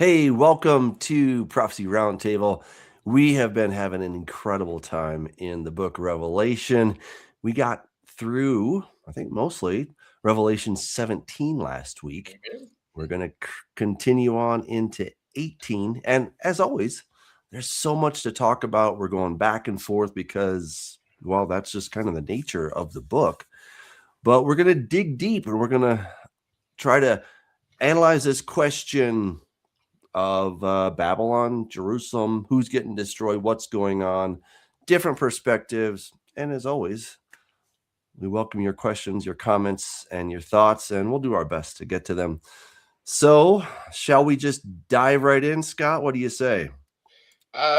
Hey, welcome to Prophecy Roundtable. We have been having an incredible time in the book of Revelation. We got through, I think, mostly Revelation 17 last week. We're going to continue on into 18. And as always, there's so much to talk about. We're going back and forth because, well, that's just kind of the nature of the book. But we're going to dig deep and we're going to try to analyze this question of Babylon, Jerusalem, who's getting destroyed, what's going on, different perspectives. And as always, we welcome your questions, your comments, and your thoughts, and we'll do our best to get to them. So, shall we just dive right in, Scott? What do you say?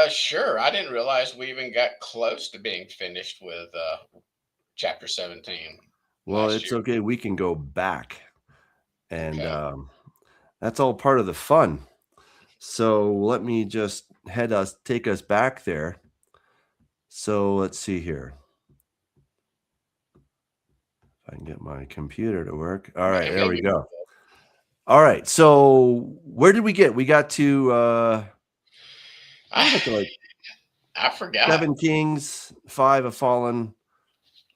Sure. I didn't realize we even got close to being finished with chapter 17 Well, last it's year. okay. We can go back, and Okay. that's all part of the fun. So, let me just take us back there. So, let's see here. If I can get my computer to work. All right, there we Maybe go. All right, so where did we get? We got to we I, got to like I forgot. 7 kings, 5 have fallen.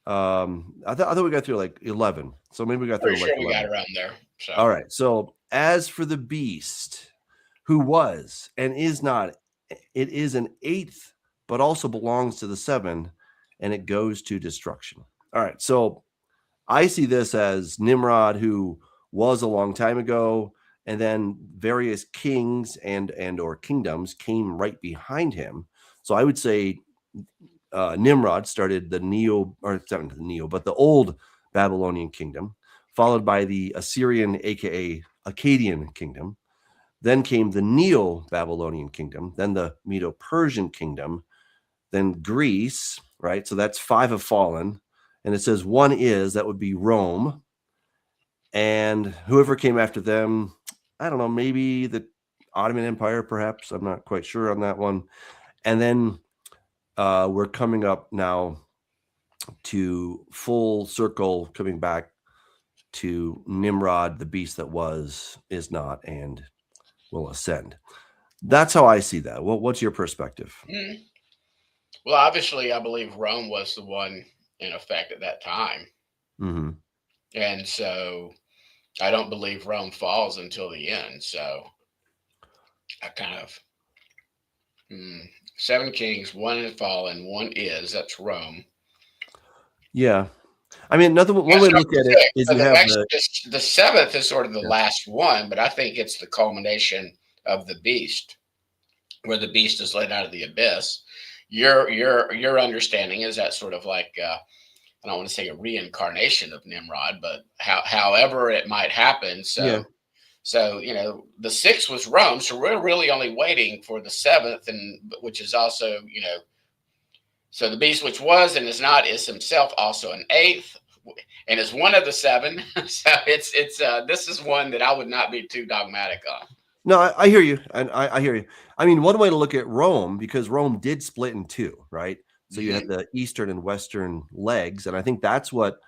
I thought we got through like 11. So maybe we got Pretty through like sure we got 11. around there. So All right. So as for the beast who was and is not, it is an eighth, but also belongs to the 7, and it goes to destruction. All right. So I see this as Nimrod, who was a long time ago, and then various kings and or kingdoms came right behind him. So I would say Nimrod started the but the old Babylonian kingdom, followed by the Assyrian, aka Akkadian kingdom. Then came the Neo-Babylonian kingdom, then the Medo-Persian kingdom, then Greece, right? So that's 5 have fallen. And it says one is, that would be Rome. And whoever came after them, I don't know, maybe the Ottoman Empire, perhaps. I'm not quite sure on that one. And then we're coming up now to full circle, coming back to Nimrod, the beast that was, is not, and will ascend. That's how I see that. What's your perspective? mm, well, obviously, I believe Rome was the one in effect at that time, Mm-hmm. and so I don't believe Rome falls until the end. So I kind of 7 kings, one has fallen, one is. That's Rome. Yeah. I mean, one That's way to look number at it six. is So you have the seventh is sort of the yeah, last one, but I think it's the culmination of the beast, where the beast is let out of the abyss. Your understanding is that sort of like I don't want to say a reincarnation of Nimrod, but however it might happen. yeah, So the sixth was Rome, so we're really only waiting for the seventh, and which is also so the beast which was and is not is himself also an eighth and is one of the 7. So it's this is one that I would not be too dogmatic on. No, I hear you, and I hear you. I mean, one way to look at Rome, because Rome did split in two, right? So you had Mm-hmm. the eastern and western legs, and I think that's what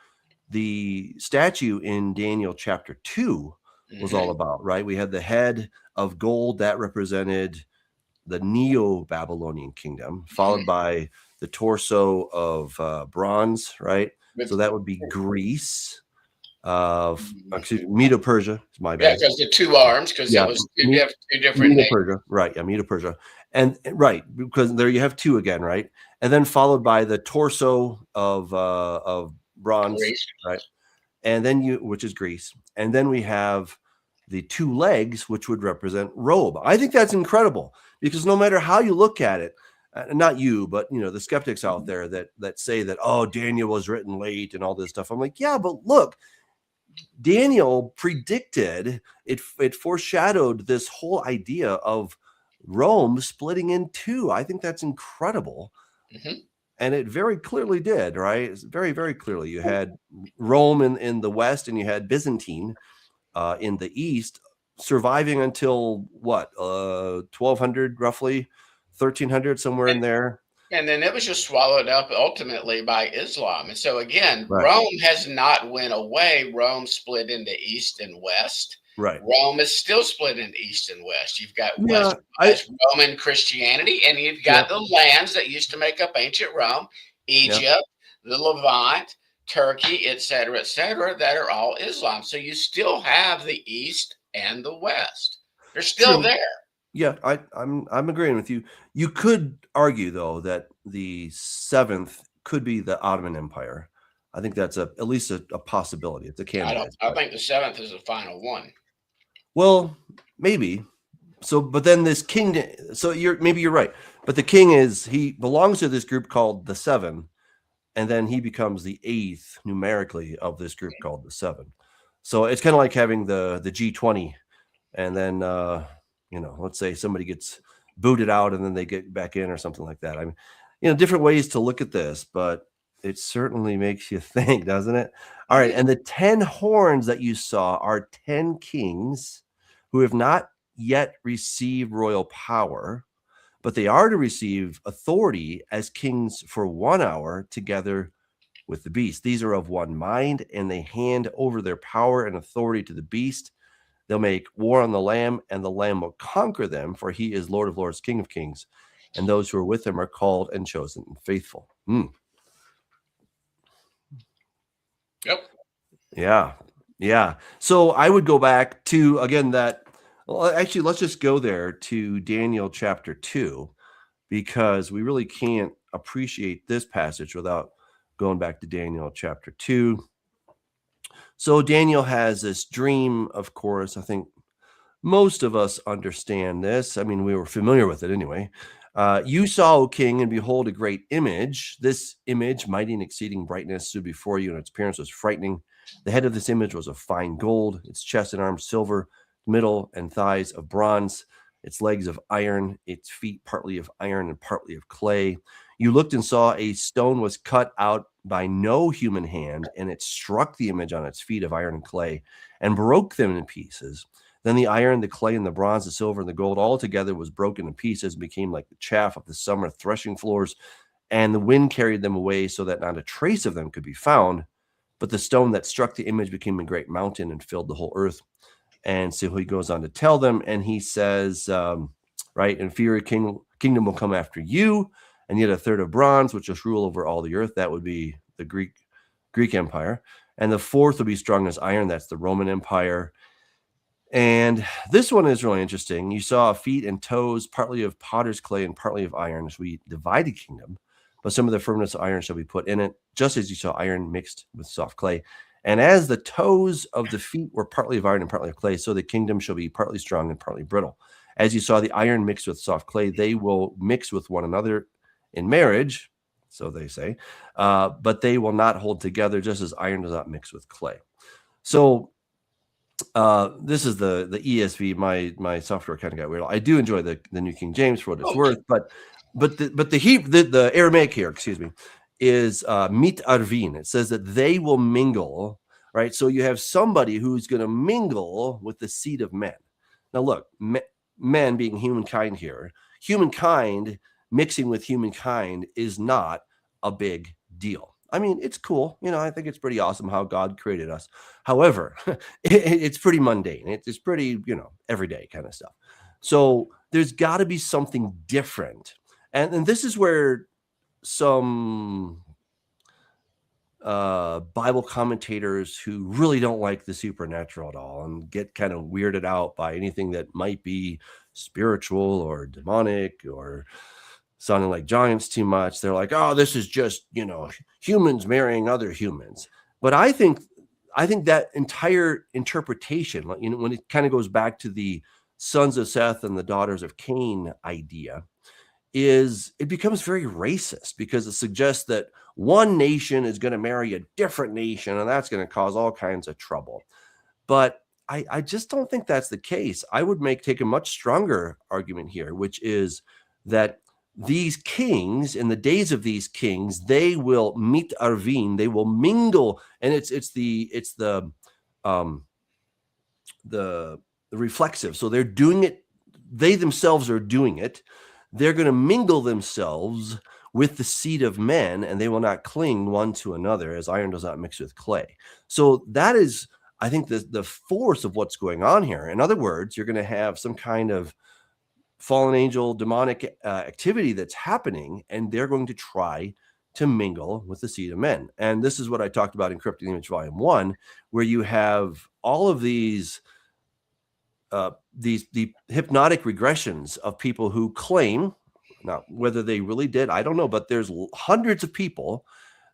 the statue in Daniel chapter 2 was all Mm-hmm. about, right? We had the head of gold that represented the Neo-Babylonian kingdom, followed Mm-hmm. by the torso of bronze, right? But, So that would be Greece, excuse me, Medo-Persia. My yeah, bad. because the two arms, because it Yeah, was Me two different Medo names. Persia, right? Yeah, Medo Persia, and right because there you have 2 again, right? And then followed by the torso of bronze, Greece. right? And then which is Greece, and then we have the 2 legs, which would represent Rome. I think that's incredible because no matter how you look at it, not you, but the skeptics out there that say that Daniel was written late and all this stuff. I'm like, yeah, but look, Daniel predicted it. It foreshadowed this whole idea of Rome splitting in 2. I think that's incredible, Mm-hmm. and it very clearly did. Right? It's very, very clearly. You had Rome in the west, and you had Byzantine in the east, surviving until what 1200, roughly 1300, somewhere in there. And then it was just swallowed up ultimately by Islam. And so again, Right. Rome has not went away. Rome split into east and west. Right. Rome is still split into East and West. You've got Yeah. West Roman Christianity, and you've got Yep. the lands that used to make up ancient Rome, Yep. Egypt, the Levant, Turkey, etc., that are all Islam. So you still have the East and the West. They're still True. there. Yeah, I'm agreeing with you. You could argue though that the seventh could be the Ottoman Empire. I think that's at least a possibility. It's a candidate. I think the seventh is the final one. Well, maybe. So, but then this king. So maybe you're right. But the king he belongs to this group called the Seven, and then he becomes the eighth numerically of this group called the Seven. So it's kind of like having the G20, and then let's say somebody gets booted out and then they get back in or something like that. I mean, different ways to look at this, but it certainly makes you think, doesn't it? All right, and the 10 horns that you saw are 10 kings who have not yet received royal power, but they are to receive authority as kings for 1 hour together with the beast. These are of one mind, and they hand over their power and authority to the beast. They'll make war on the Lamb, and the Lamb will conquer them, for he is Lord of lords, King of kings, and those who are with him are called and chosen and faithful. Yep. Yeah. So I would go back to, again, actually, let's just go there to Daniel chapter 2, because we really can't appreciate this passage without going back to Daniel chapter 2. So Daniel has this dream, of course. I think most of us understand this. I mean, we were familiar with it anyway. You saw, O king, and behold, a great image. This image, mighty and exceeding brightness, stood before you, and its appearance was frightening. The head of this image was of fine gold, its chest and arms silver, middle and thighs of bronze, its legs of iron, its feet partly of iron and partly of clay. You looked and saw a stone was cut out by no human hand, and it struck the image on its feet of iron and clay and broke them in pieces. Then the iron, the clay, and the bronze, the silver, and the gold all together was broken in pieces and became like the chaff of the summer threshing floors. And the wind carried them away so that not a trace of them could be found. But the stone that struck the image became a great mountain and filled the whole earth. And so he goes on to tell them, and he says, right, and fear kingdom will come after you, and yet a third of bronze, which will rule over all the earth. That would be the Greek Empire. And the fourth will be strong as iron. That's the Roman Empire. And this one is really interesting. You saw feet and toes, partly of potter's clay and partly of iron, as we divide a kingdom. But some of the firmness of iron shall be put in it, just as you saw iron mixed with soft clay. And as the toes of the feet were partly of iron and partly of clay, so the kingdom shall be partly strong and partly brittle. As you saw the iron mixed with soft clay, they will mix with one another in marriage, so they say, but they will not hold together, just as iron does not mix with clay. So this is the ESV. My software kind of got weird. I do enjoy the New King James for what it's worth, but the Aramaic here, excuse me, is mit arvin. It says that they will mingle, right? So you have somebody who's going to mingle with the seed of men. Now look, men being humankind here, humankind mixing with humankind is not a big deal. I mean, it's cool. I think it's pretty awesome how God created us. However, it's pretty mundane. It's pretty, everyday kind of stuff. So there's got to be something different. And this is where some Bible commentators who really don't like the supernatural at all and get kind of weirded out by anything that might be spiritual or demonic or sounding like giants too much. They're like, oh, this is just, humans marrying other humans. But I think that entire interpretation, when it kind of goes back to the sons of Seth and the daughters of Cain idea, it becomes very racist, because it suggests that one nation is going to marry a different nation, and that's going to cause all kinds of trouble. But I just don't think that's the case. I would take a much stronger argument here, which is that these kings, in the days of these kings, they will meet arvin, they will mingle, and it's the reflexive. So they're doing it, they themselves are doing it. They're going to mingle themselves with the seed of men, and they will not cling one to another, as iron does not mix with clay. So that is, I think the force of what's going on here, in other words, you're going to have some kind of fallen angel demonic activity that's happening, and they're going to try to mingle with the seed of men. And this is what I talked about in Cryptic Image Volume 1, where you have all of these the hypnotic regressions of people who claim, now whether they really did, I don't know, but there's hundreds of people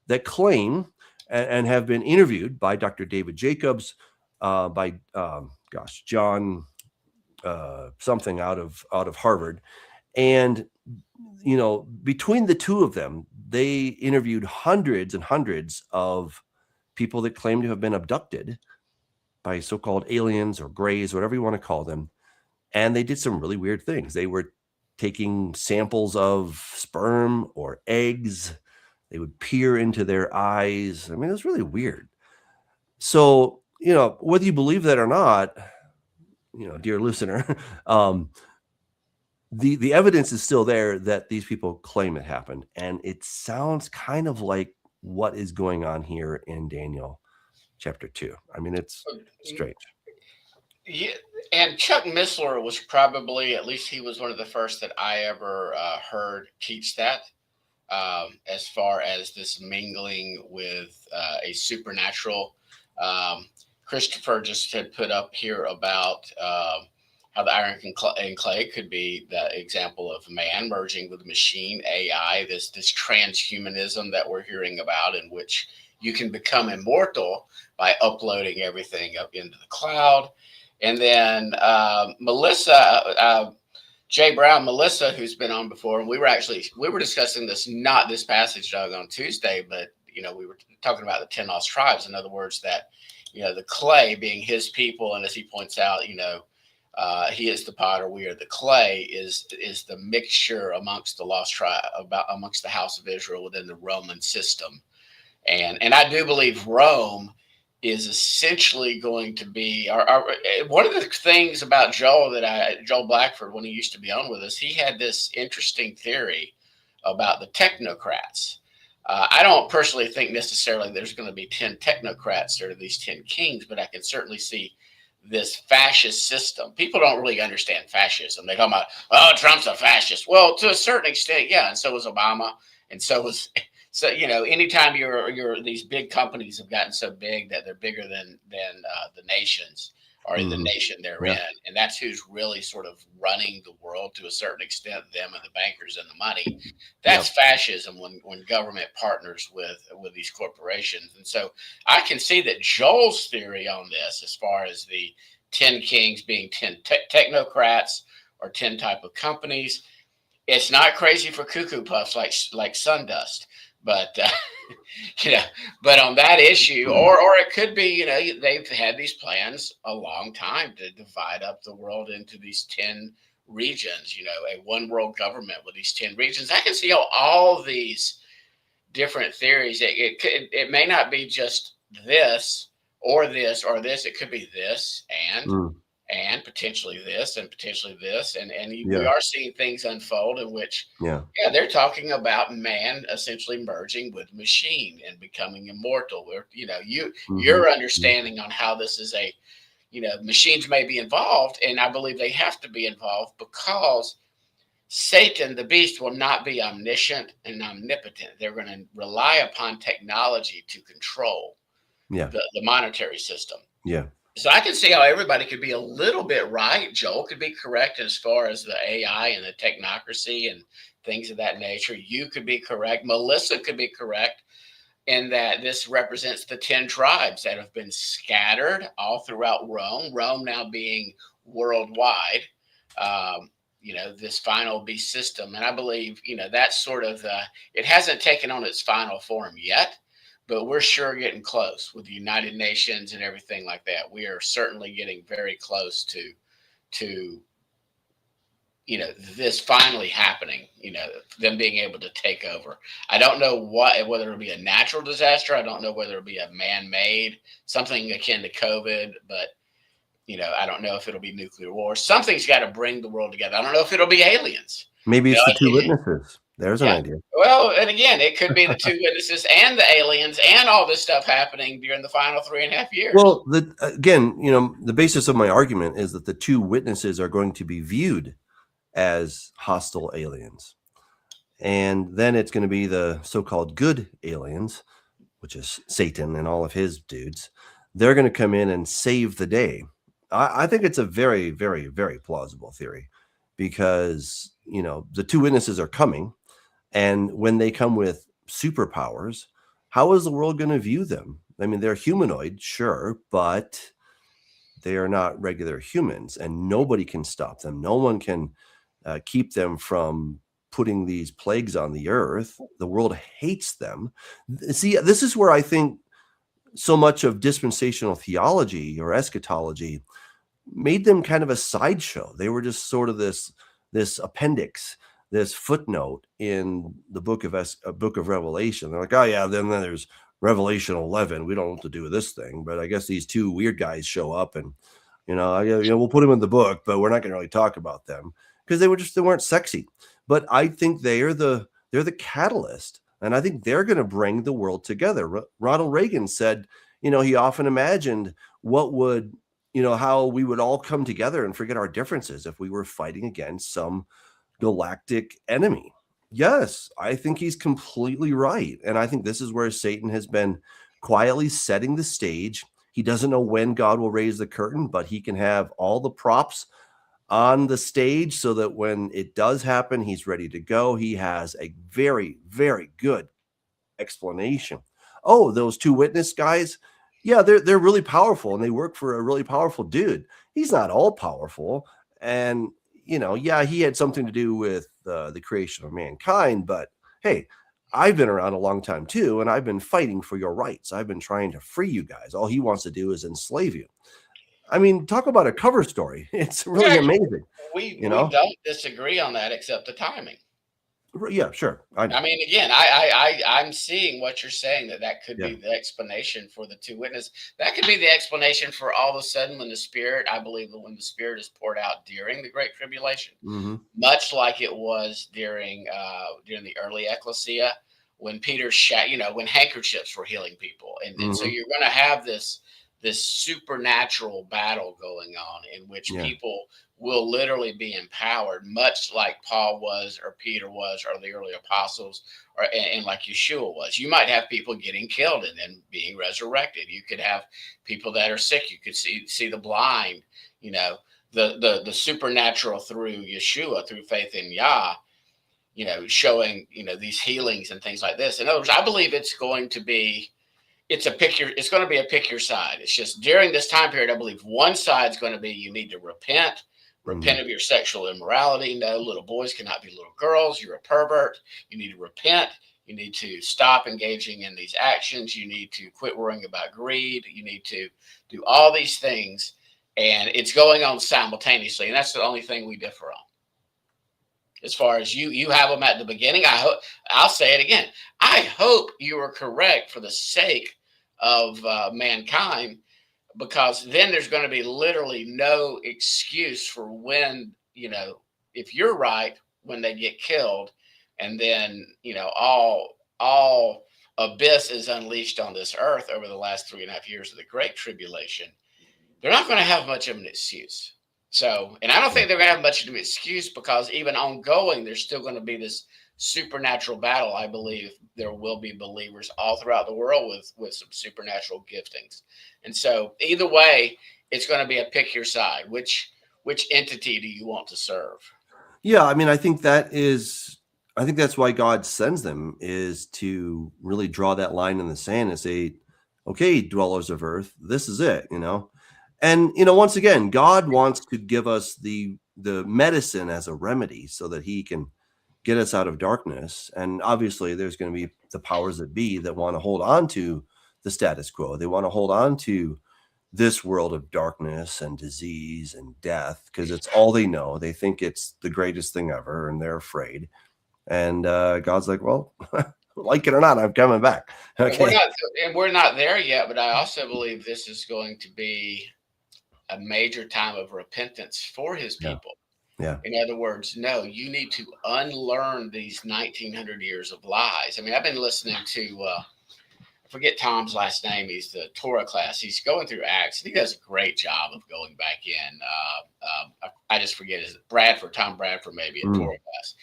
that claim and have been interviewed by Dr. David Jacobs, by John something out of Harvard, and between the two of them, they interviewed hundreds and hundreds of people that claim to have been abducted by so-called aliens or grays, whatever you want to call them. And they did some really weird things. They were taking samples of sperm or eggs. They would peer into their eyes. I mean, it was really weird. So, whether you believe that or not, dear listener, the evidence is still there that these people claim it happened. And it sounds kind of like what is going on here in Daniel chapter 2. I mean, it's strange. Yeah, and Chuck Missler was probably, at least he was one of the first that I ever heard teach that, as far as this mingling with a supernatural. Christopher just had put up here about how the iron and clay could be the example of man merging with machine AI, this transhumanism that we're hearing about, in which you can become immortal by uploading everything up into the cloud. And then Melissa, Jay Brown, Melissa, who's been on before, and we were discussing this, not this passage, Doug, on Tuesday, but we were talking about the 10 lost tribes. In other words, that the clay being his people, and as he points out, he is the potter, we are the clay, is the mixture amongst the lost tribe, amongst the house of Israel within the Roman system. And I do believe Rome is essentially going to be one of the things about Joel Joel Blackford, when he used to be on with us, he had this interesting theory about the technocrats. I don't personally think necessarily there's going to be 10 technocrats or these 10 kings, but I can certainly see this fascist system. People don't really understand fascism. They talk about, oh, Trump's a fascist. Well, to a certain extent, yeah, and so was Obama, and so was. So, anytime these big companies have gotten so big that they're bigger than the nations or the nation they're in, and that's who's really sort of running the world to a certain extent, them and the bankers and the money. That's fascism when government partners with these corporations. And so I can see that Joel's theory on this, as far as the 10 kings being 10 technocrats or 10 type of companies, it's not crazy for cuckoo puffs like Sundust. But but on that issue, or it could be, they've had these plans a long time to divide up the world into these 10 regions. A one world government with these 10 regions. I can see how all these different theories. It may not be just this or this or this. It could be this and potentially this and potentially this, and we are seeing things unfold in which they're talking about man essentially merging with machine and becoming immortal. Where your understanding on how this is machines may be involved, and I believe they have to be involved because Satan, the beast, will not be omniscient and omnipotent. They're going to rely upon technology to control the monetary system. So I can see how everybody could be a little bit right. Joel could be correct as far as the AI and the technocracy and things of that nature. You could be correct. Melissa could be correct in that this represents the 10 tribes that have been scattered all throughout Rome. Rome now being worldwide, this final beast system. And I believe, that's sort of it hasn't taken on its final form yet. But we're sure getting close with the United Nations and everything like that. We are certainly getting very close to this finally happening, them being able to take over. I don't know whether it'll be a natural disaster. I don't know whether it'll be a man-made, something akin to COVID, but, I don't know if it'll be nuclear war. Something's got to bring the world together. I don't know if it'll be aliens. Maybe it's the two witnesses. There's an Yeah. idea. Well, and again, it could be the two witnesses and the aliens and all this stuff happening during the final 3.5 years. Well, again, the basis of my argument is that the two witnesses are going to be viewed as hostile aliens. And then it's going to be the so-called good aliens, which is Satan and all of his dudes. They're going to come in and save the day. I think it's a very, very, very plausible theory because, the two witnesses are coming. And when they come with superpowers, how is the world going to view them? I mean, they're humanoid, sure, but they are not regular humans, and nobody can stop them. No one can keep them from putting these plagues on the earth. The world hates them. See, this is where I think so much of dispensational theology or eschatology made them kind of a sideshow. They were just sort of this appendix, this footnote in the book of Revelation. They're like, oh yeah, then there's Revelation 11. We don't know what to do with this thing, but I guess these two weird guys show up, and we'll put them in the book, but we're not going to really talk about them because they weren't sexy. But I think they're the catalyst, and I think they're going to bring the world together. Ronald Reagan said, he often imagined what would how we would all come together and forget our differences if we were fighting against some galactic enemy. Yes, I think he's completely right. And I think this is where Satan has been quietly setting the stage. He doesn't know when God will raise the curtain, but he can have all the props on the stage so that when it does happen, he's ready to go. He has a very, very good explanation. Oh, those two witness guys, yeah, they're really powerful and they work for a really powerful dude. He's not all powerful, and yeah, he had something to do with the creation of mankind. But hey, I've been around a long time too, and I've been fighting for your rights. I've been trying to free you guys. All he wants to do is enslave you. I mean, talk about a cover story. It's really Yeah, amazing. we don't disagree on that except the timing. Yeah, sure. I mean, again, I'm seeing what you're saying, that could Yeah. be the explanation for the two witnesses. That could be the explanation for all of a sudden when the Spirit, I believe that when the Spirit is poured out during the Great Tribulation, Mm-hmm. much like it was during the early ecclesia, when Peter when handkerchiefs were healing people, and so Mm-hmm. you're going to have this supernatural battle going on in which Yeah. people will literally be empowered, much like Paul was, or Peter was, or the early apostles, and like Yeshua was. You might have people getting killed and then being resurrected. You could have people that are sick. You could see the blind. The supernatural through Yeshua, through faith in Yah. Showing these healings and things like this. In other words, I believe it's going to be a picture. It's going to be a pick your side. It's just during this time period, I believe one side's going to be you need to repent of your sexual immorality. No, little boys cannot be little girls. You're a pervert. You need to repent. You need to stop engaging in these actions. You need to quit worrying about greed. You need to do all these things. And it's going on simultaneously. And that's the only thing we differ on. As far as you have them at the beginning, I'll say it again. I hope you are correct for the sake of mankind, because then there's going to be literally no excuse for when, if you're right, when they get killed, and then, all abyss is unleashed on this earth over the last 3.5 years of the Great Tribulation. They're not going to have much of an excuse. So, and I don't think they're going to have much of an excuse, because even ongoing, there's still going to be this supernatural battle. I believe there will be believers all throughout the world with some supernatural giftings. And so either way, it's going to be a pick your side. Which entity do you want to serve? Yeah, I mean, I think that's why God sends them, is to really draw that line in the sand and say, okay, dwellers of earth, this is it, And once again, God wants to give us the medicine as a remedy so that he can get us out of darkness. And obviously there's going to be the powers that be that want to hold on to the status quo. They want to hold on to this world of darkness and disease and death because it's all they know. They think it's the greatest thing ever, and they're afraid. And God's like, well, like it or not, I'm coming back. Okay. We're not there yet, but I also believe this is going to be a major time of repentance for his people. Yeah. In other words, no, you need to unlearn these 1900 years of lies. I mean, I've been listening to, I forget Tom's last name. He's the Torah class. He's going through Acts, and he does a great job of going back in. I just forget his Tom Bradford, maybe a Torah class.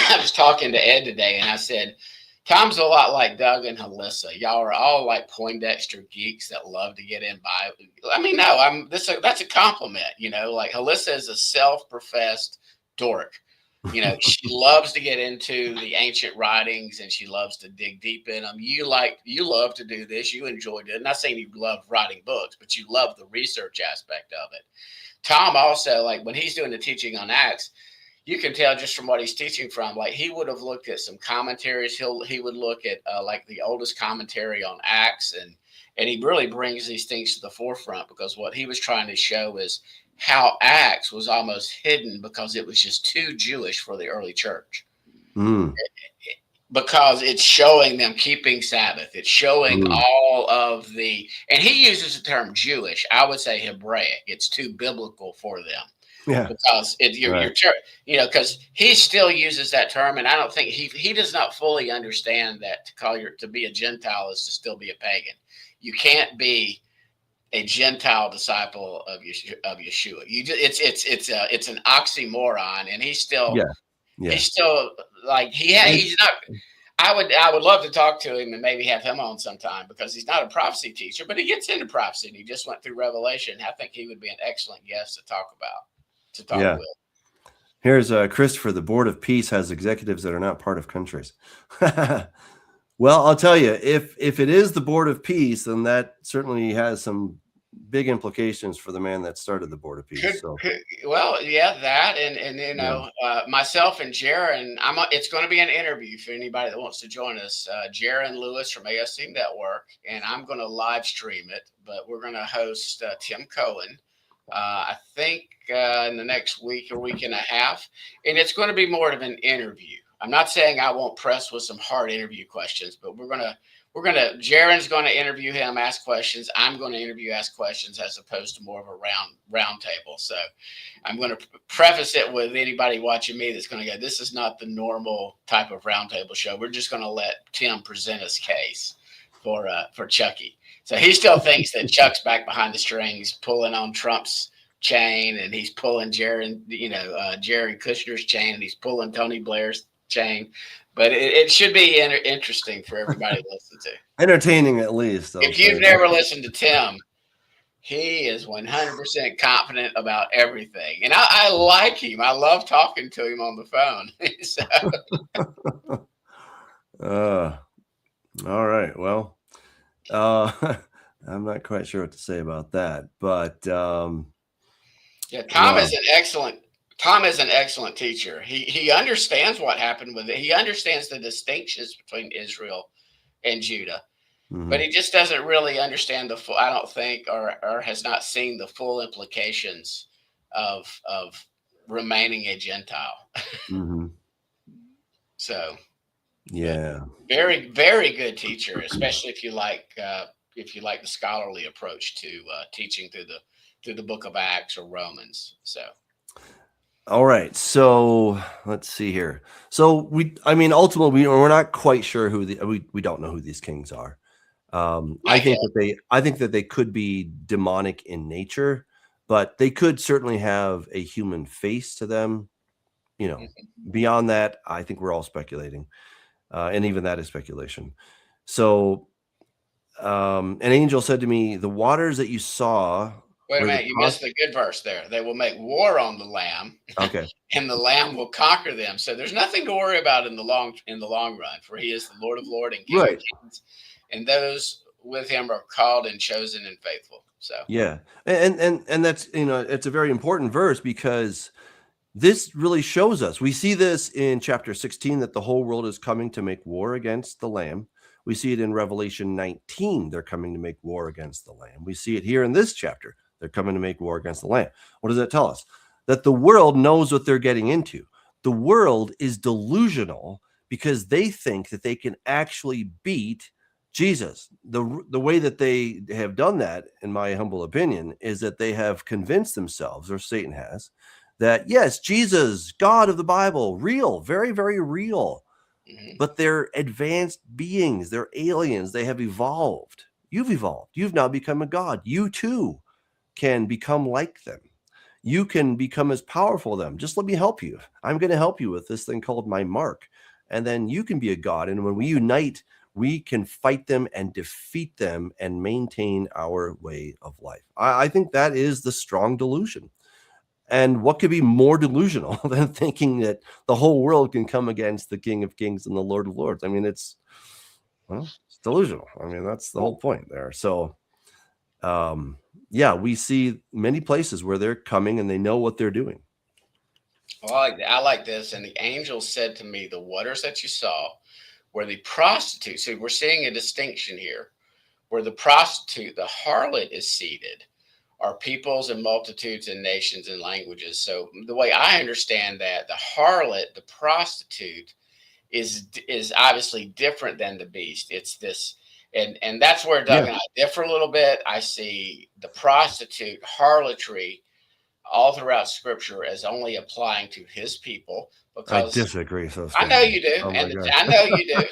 I was talking to Ed today, and I said, Tom's a lot like Doug and Halissa. Y'all are all like Poindexter geeks that love to get in Bible. I mean, no, that's a compliment. Like Halissa is a self-professed dork. She loves to get into the ancient writings, and she loves to dig deep in them. You love to do this. You enjoyed it. I'm not saying you love writing books, but you love the research aspect of it. Tom also, like when he's doing the teaching on Acts, you can tell just from what he's teaching from, like he would have looked at some commentaries. He would look at like the oldest commentary on Acts, and he really brings these things to the forefront, because what he was trying to show is how Acts was almost hidden because it was just too Jewish for the early church. Because it's showing them keeping Sabbath. It's showing all of and he uses the term Jewish. I would say Hebraic. It's too biblical for them. Yeah. Because because he still uses that term, and I don't think he does not fully understand that to be a Gentile is to still be a pagan. You can't be a Gentile disciple of Yeshua. It's an oxymoron, and he's still like he's not. I would love to talk to him and maybe have him on sometime, because he's not a prophecy teacher, but he gets into prophecy, and he just went through Revelation. I think he would be an excellent guest to talk with. Here's Christopher. The Board of Peace has executives that are not part of countries. Well, I'll tell you, if it is the Board of Peace, then that certainly has some big implications for the man that started the Board of Peace. That and myself and Jaron, it's going to be an interview for anybody that wants to join us. Jaron Lewis from ASC Network, and I'm going to live stream it, but we're going to host Tim Cohen. I think in the next week or week and a half, and it's going to be more of an interview. I'm not saying I won't press with some hard interview questions, but Jaron's going to interview him, ask questions. I'm going to interview, ask questions, as opposed to more of a round table. So I'm going to preface it with anybody watching me that's going to go, this is not the normal type of roundtable show. We're just going to let Tim present his case for Chucky. So he still thinks that Chuck's back behind the strings, pulling on Trump's chain, and he's pulling Jared Kushner's chain, and he's pulling Tony Blair's chain. But it should be interesting for everybody to listen to. Entertaining, at least. If you've never listened to Tim, he is 100% confident about everything. And I like him. I love talking to him on the phone. All right. Well, I'm not quite sure what to say about that, but Tom is an excellent teacher. He understands what happened with it. He understands the distinctions between Israel and Judah, but he just doesn't really understand the full, I don't think, or has not seen the full implications of remaining a Gentile. So yeah, very, very good teacher, especially if you like the scholarly approach to teaching through the book of Acts or Romans. So. All right. So let's see here. So ultimately we're not quite sure we don't know who these kings are. I think that they could be demonic in nature, but they could certainly have a human face to them. Beyond that, I think we're all speculating. And even that is speculation. So an angel said to me, the waters that you saw. Wait a minute, you missed a good verse there. They will make war on the Lamb. Okay. And the Lamb will conquer them. So there's nothing to worry about in the long run, for he is the Lord of Lords and King of Kings. And those with him are called and chosen and faithful. So yeah. And that's it's a very important verse, because this really shows us. We see this in chapter 16, that the whole world is coming to make war against the Lamb. We see it in Revelation 19. They're coming to make war against the Lamb. We see it here in this chapter. They're coming to make war against the Lamb. What does that tell us? That the world knows what they're getting into. The world is delusional because they think that they can actually beat Jesus. The way that they have done that, in my humble opinion, is that they have convinced themselves, or Satan has, that, yes, Jesus, God of the Bible, real, very, very real. But they're advanced beings. They're aliens. They have evolved. You've evolved. You've now become a god. You too can become like them. You can become as powerful as them. Just let me help you. I'm going to help you with this thing called my mark. And then you can be a god. And when we unite, we can fight them and defeat them and maintain our way of life. I think that is the strong delusion. And what could be more delusional than thinking that the whole world can come against the King of Kings and the Lord of Lords? I mean, it's delusional. I mean, that's the whole point there. So, yeah, we see many places where they're coming and they know what they're doing. Well, I like this. And the angel said to me, the waters that you saw where the prostitute, so we're seeing a distinction here, where the prostitute, the harlot, is seated, are peoples and multitudes and nations and languages. So the way I understand that, the harlot, the prostitute, is obviously different than the beast. It's this, and that's where Doug and I differ a little bit. I see the prostitute, harlotry, all throughout Scripture as only applying to His people. Because I disagree. So I know you do, oh and I know you do.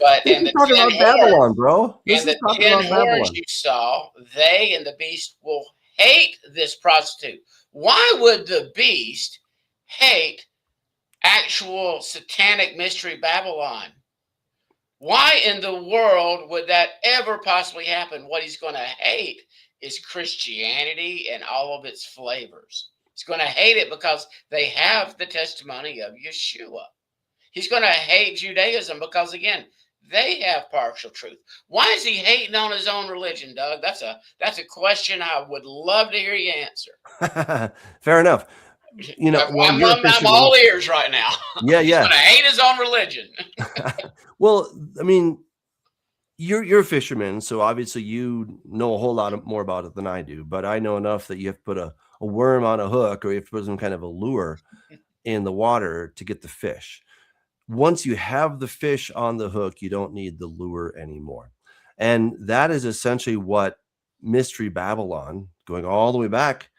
But this is talking about Babylon, bro. This and is the talking 10 about Babylon. horns you saw, they and the beast will hate this prostitute. Why would the beast hate actual satanic mystery Babylon? Why in the world would that ever possibly happen? What he's going to hate is Christianity and all of its flavors. He's going to hate it because they have the testimony of Yeshua. He's going to hate Judaism because, again, they have partial truth. Why is he hating on his own religion, Doug? That's a question I would love to hear you answer. Fair enough. You know, well, I'm all ears right now. Yeah, He's going to hate his own religion. Well, I mean, you're a fisherman, so obviously you know a whole lot more about it than I do. But I know enough that you have to put a worm on a hook, or you have to put some kind of a lure in the water to get the fish. Once you have the fish on the hook, you don't need the lure anymore. And that is essentially what Mystery Babylon, going all the way back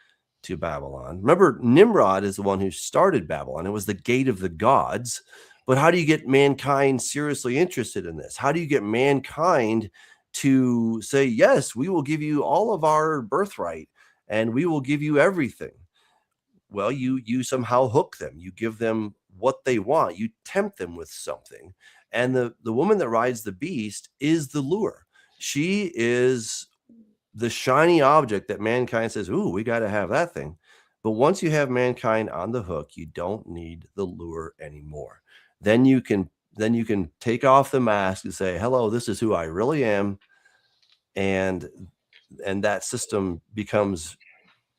to Babylon. Remember, Nimrod is the one who started Babylon. It was the gate of the gods. But how do you get mankind seriously interested in this? How do you get mankind to say, yes, we will give you all of our birthright and we will give you everything? Well, you somehow hook them. You give them what they want. You tempt them with something. And the woman that rides the beast is the lure. She is the shiny object that mankind says, ooh, we got to have that thing. But once you have mankind on the hook, you don't need the lure anymore. Then you can take off the mask and say, hello, this is who I really am. And that system becomes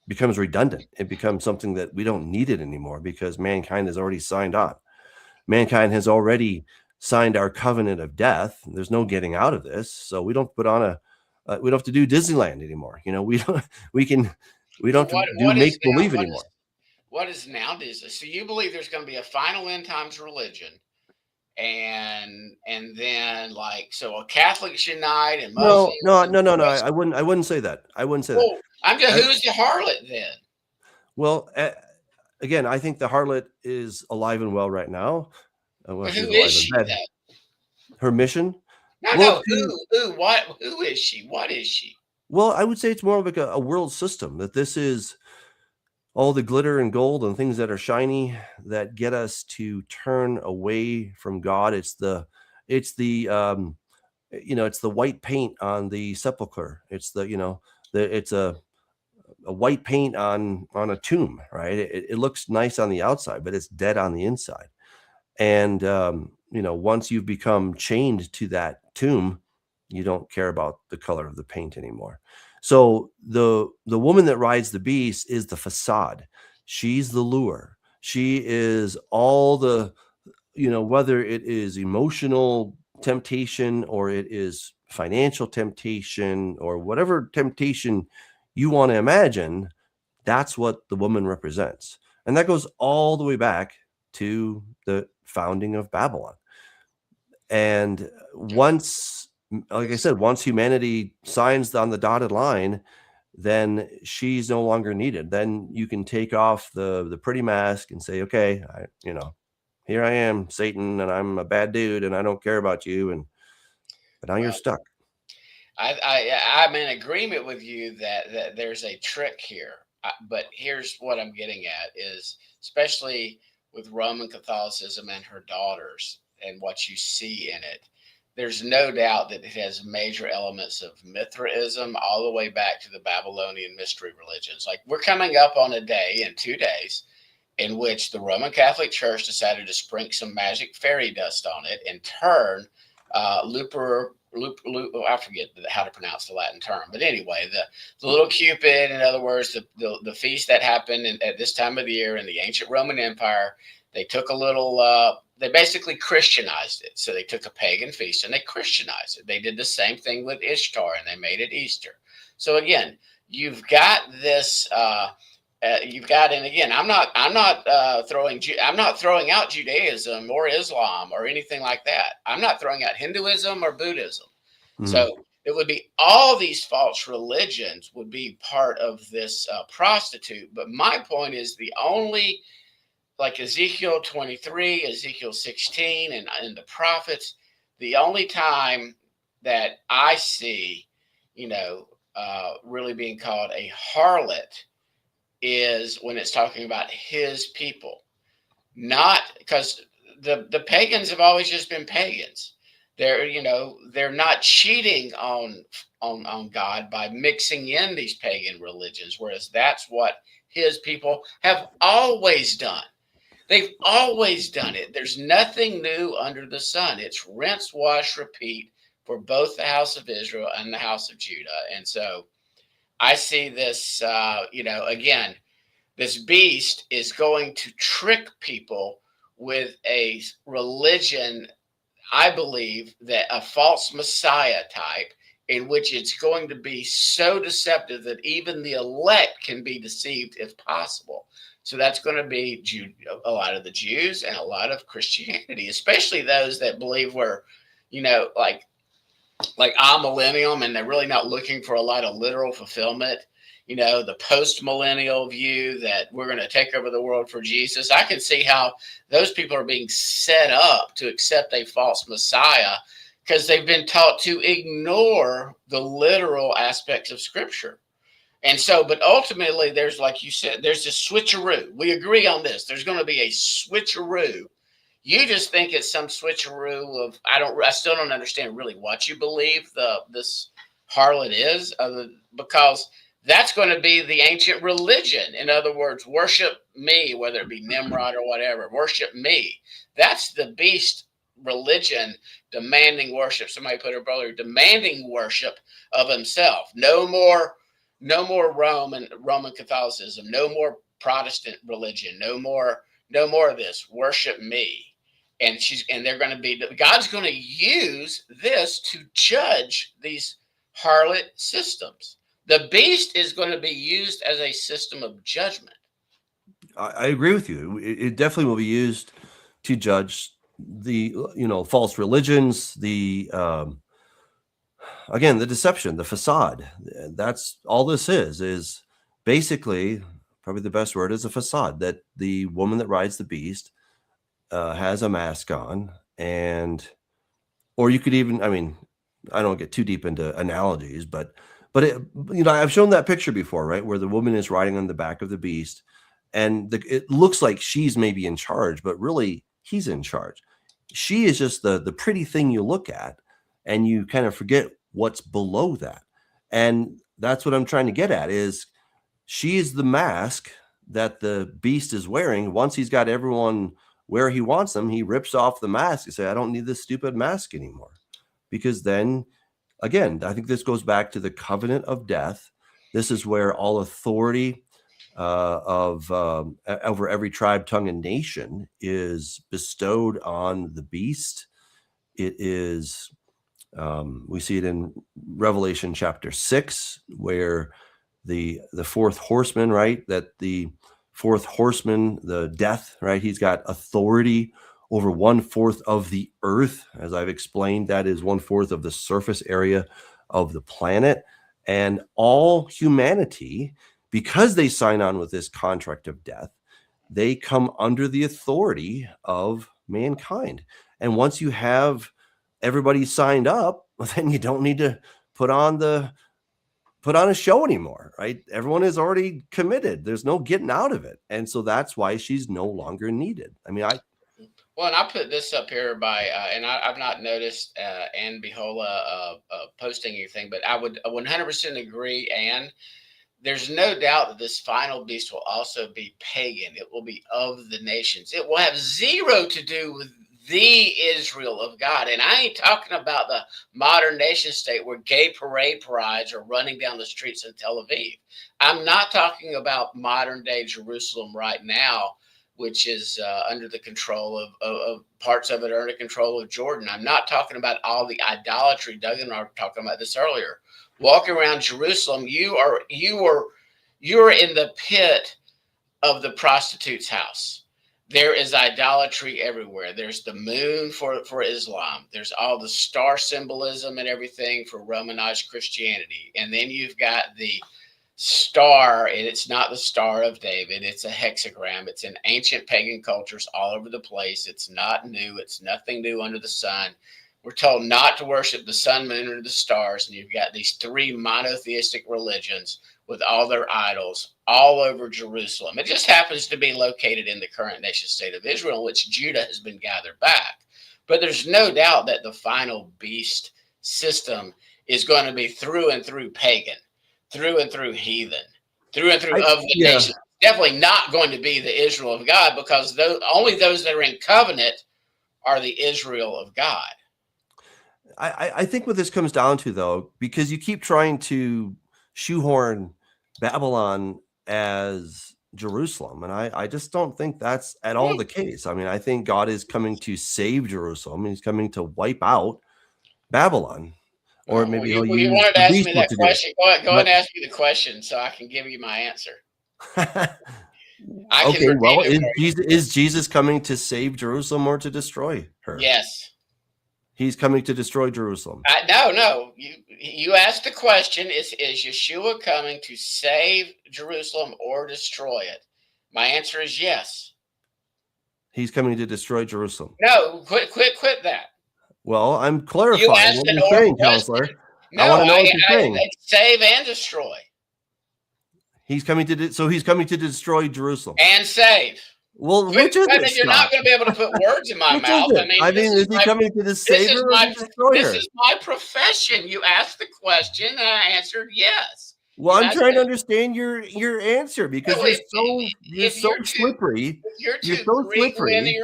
redundant. It becomes something that we don't need it anymore because mankind has already signed on. Mankind has already signed our covenant of death. There's no getting out of this. So we don't put on we don't have to do Disneyland anymore. You know, we don't have to do make believe anymore. What is now Disney? So you believe there's going to be a final end times religion, and then so a Catholics unite and Muslims. No. I wouldn't say that. I wouldn't say that. I'm just who's the harlot then? Well, again, I think the harlot is alive and well right now. Who is she then? Her mission? No. Who is she? What is she? Well, I would say it's more like a world system, that this is all the glitter and gold and things that are shiny that get us to turn away from God. It's the white paint on the sepulcher. It's it's a white paint on a tomb, right? It looks nice on the outside, but it's dead on the inside. And once you've become chained to that tomb, you don't care about the color of the paint anymore. So the woman that rides the beast is the facade. She's the lure. She is all the, whether it is emotional temptation or it is financial temptation or whatever temptation you want to imagine, that's what the woman represents. And that goes all the way back to the founding of Babylon. And once, like I said, once humanity signs on the dotted line, then she's no longer needed. Then you can take off the pretty mask and say, okay, here I am, Satan, and I'm a bad dude, and I don't care about you. But now you're Well, stuck. I'm in agreement with you that there's a trick here. But here's what I'm getting at is, especially with Roman Catholicism and her daughters and what you see in it, there's no doubt that it has major elements of Mithraism all the way back to the Babylonian mystery religions. Like, we're coming up on a day in 2 days in which the Roman Catholic Church decided to sprinkle some magic fairy dust on it and turn I forget how to pronounce the Latin term, but anyway, the little Cupid, in other words, the feast that happened at this time of the year in the ancient Roman Empire, they took a little, they basically Christianized it. So they took a pagan feast and they Christianized it. They did the same thing with Ishtar and they made it Easter. So again, you've got this. And again, I'm not throwing out Judaism or Islam or anything like that. I'm not throwing out Hinduism or Buddhism. Mhm. So it would be all these false religions would be part of this prostitute. But my point is, the only, like Ezekiel 23, Ezekiel 16, and the prophets, the only time that I see, really being called a harlot is when it's talking about his people, not because the pagans have always just been pagans. They're not cheating on God by mixing in these pagan religions, whereas that's what his people have always done. They've always done it. There's nothing new under the sun. It's rinse, wash, repeat for both the house of Israel and the house of Judah. And so I see this, again, this beast is going to trick people with a religion, I believe, that a false Messiah type, in which it's going to be so deceptive that even the elect can be deceived if possible. So that's going to be a lot of the Jews and a lot of Christianity, especially those that believe we're, like amillennium, and they're really not looking for a lot of literal fulfillment. The post-millennial view that we're going to take over the world for Jesus. I can see how those people are being set up to accept a false Messiah because they've been taught to ignore the literal aspects of Scripture. And so, but ultimately, there's, like you said, there's this switcheroo. We agree on this. There's going to be a switcheroo. You just think it's some switcheroo of, I still don't understand really what you believe this harlot is, because that's going to be the ancient religion. In other words, worship me, whether it be Nimrod or whatever, worship me. That's the beast religion, demanding worship. Somebody put it earlier, demanding worship of himself. No more Roman Catholicism, no more Protestant religion, no more of this. Worship me. And God's going to use this to judge these harlot systems. The beast is going to be used as a system of judgment. I agree with you. It definitely will be used to judge the false religions, again, the deception, the facade. That's all this is basically, probably the best word is a facade, that the woman that rides the beast has a mask on, or you could even, I don't get too deep into analogies, but I've shown that picture before, right? Where the woman is riding on the back of the beast, and it looks like she's maybe in charge, but really he's in charge. She is just the pretty thing you look at, and you kind of forget what's below that. And that's what I'm trying to get at, is she is the mask that the beast is wearing. Once he's got everyone where he wants them, he rips off the mask and say, I don't need this stupid mask anymore. Because then, again, I think this goes back to the covenant of death. This is where all authority over every tribe, tongue, and nation is bestowed on the beast. It is, we see it in Revelation chapter 6, where the fourth horseman, right? That the fourth horseman, the death, right? He's got authority over 1/4 of the earth. As I've explained, that is 1/4 of the surface area of the planet. And all humanity, because they sign on with this contract of death, they come under the authority of mankind. And once you have everybody signed up, then you don't need to put on a show anymore, right? Everyone is already committed. There's no getting out of it. And so that's why she's no longer needed. I mean, Well, and I put this up here by, and I've not noticed Ann Behola posting anything, but I would 100% agree. And there's no doubt that this final beast will also be pagan. It will be of the nations. It will have zero to do with the Israel of God. And I ain't talking about the modern nation state where gay parade parades are running down the streets in Tel Aviv. I'm not talking about modern day Jerusalem right now, which is under the control of parts of it are under control of Jordan. I'm not talking about all the idolatry. Doug and I were talking about this earlier. Walking around Jerusalem, you are in the pit of the prostitute's house. There is idolatry everywhere. There's the moon for Islam. There's all the star symbolism and everything for Romanized Christianity. And then you've got the star, and it's not the Star of David. It's a hexagram. It's in ancient pagan cultures all over the place. It's not new. It's nothing new under the sun. We're told not to worship the sun, moon, or the stars. And you've got these three monotheistic religions with all their idols all over Jerusalem. It just happens to be located in the current nation state of Israel, in which Judah has been gathered back. But there's no doubt that the final beast system is going to be through and through pagan, through and through heathen, through and through of the nation. Definitely not going to be the Israel of God, because only those that are in covenant are the Israel of God. I think what this comes down to, though, because you keep trying to shoehorn Babylon as Jerusalem, and I just don't think that's at all the case. I mean, I think God is coming to save Jerusalem, and he's coming to wipe out Babylon. Or maybe you wanted to ask me that question. Go ahead and ask me the question so I can give you my answer. Okay, well, is Jesus coming to save Jerusalem or to destroy her? Yes. He's coming to destroy Jerusalem. No. You asked the question, is Yeshua coming to save Jerusalem or destroy it? My answer is yes. He's coming to destroy Jerusalem. No, quit that. Well, I'm clarifying what you're saying, counselor. No, I want to know what you're saying. Save and destroy. He's coming to destroy Jerusalem and save. Well, which is it? You're not going to be able to put words in my mouth. I mean, is he coming to save her or to destroy her? This is my profession. You asked the question, and I answered yes. Well, I'm trying to understand your answer, because you're so slippery. You're so slippery.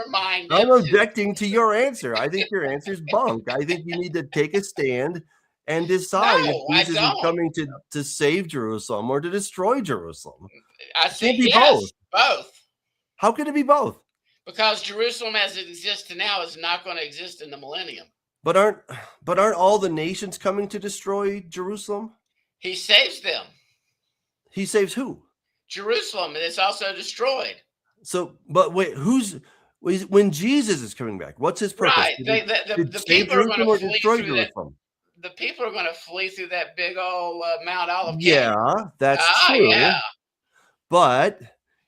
I'm objecting to your answer. I think your answer is bunk. I think you need to take a stand and decide if Jesus is coming to save Jerusalem or to destroy Jerusalem. I think yes, both. How could it be both? Because Jerusalem as it exists now is not going to exist in the millennium. But aren't all the nations coming to destroy Jerusalem? He saves them. He saves who? Jerusalem, and it's also destroyed. So, but wait, when Jesus is coming back, what's his purpose? Right. The people are going to flee through Jerusalem. The people are going to flee through that big old Mount Olive. Yeah, that's true. Yeah. But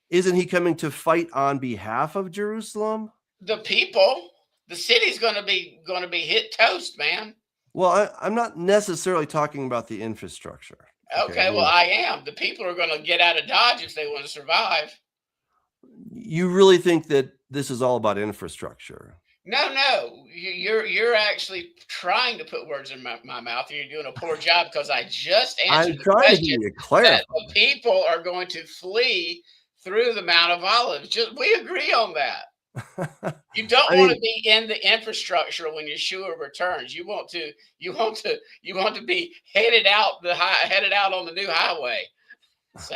isn't he coming to fight on behalf of Jerusalem? The people, the city's going to be hit toast, man. Well, I'm not necessarily talking about the infrastructure. Okay, well, I am. The people are going to get out of Dodge if they want to survive. You really think that this is all about infrastructure? No. You're actually trying to put words in my mouth, and you're doing a poor job, because I just answered the question that the people are going to flee through the Mount of Olives. We agree on that. You don't want to be in the infrastructure when Yeshua returns. You want to be headed out on the new highway. So.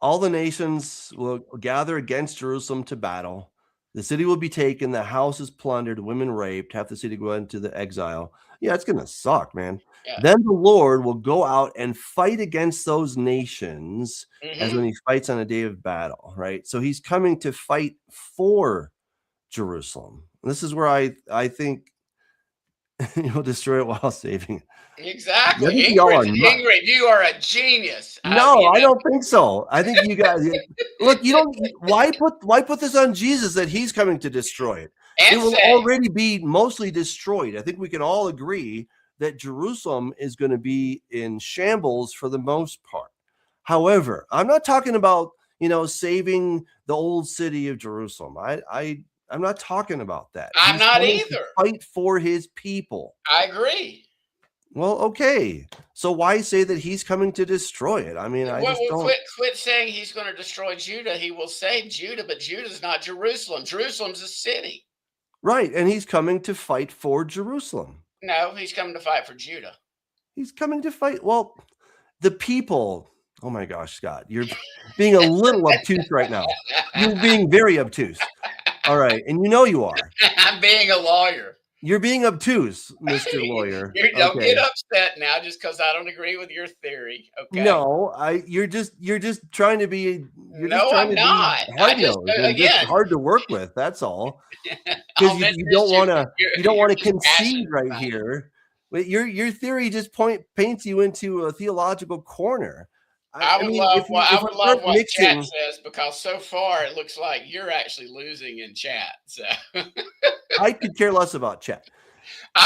All the nations will gather against Jerusalem to battle. The city will be taken. The house is plundered. Women raped. Half the city go into the exile. Yeah, it's gonna suck, man. Yeah. Then the Lord will go out and fight against those nations as when he fights on a day of battle, right? So he's coming to fight for Jerusalem. This is where I think You'll destroy it while saving it. I Exactly. think y'all are nuts. Ingrid, you are a genius. No, I don't think so. I think you guys look. You don't. Why put this on Jesus that he's coming to destroy it? It And will say, already be mostly destroyed. I think we can all agree that Jerusalem is going to be in shambles for the most part. However, I'm not talking about saving the old city of Jerusalem. I'm not talking about that. I'm He's not coming to either. fight for his people. I agree. Well, okay. So why say that he's coming to destroy it? I mean, I Well, just don't. quit saying he's going to destroy Judah. He will save Judah, but Judah's not Jerusalem. Jerusalem's a city. Right, and he's coming to fight for Jerusalem. No, he's coming to fight for Judah. He's coming to fight. Well, the people. Oh my gosh, Scott, you're being a little obtuse right now. You're being very obtuse. All right, and you know you are. I'm being a lawyer. You're being obtuse, Mr. Lawyer. Don't get upset now just because I don't agree with your theory. Okay. No, you're just trying to be. I'm not. Just hard to work with. That's all. Because you don't want to concede right here. But your theory just paints you into a theological corner. I would love what chat says, because so far it looks like you're actually losing in chat. So I could care less about chat.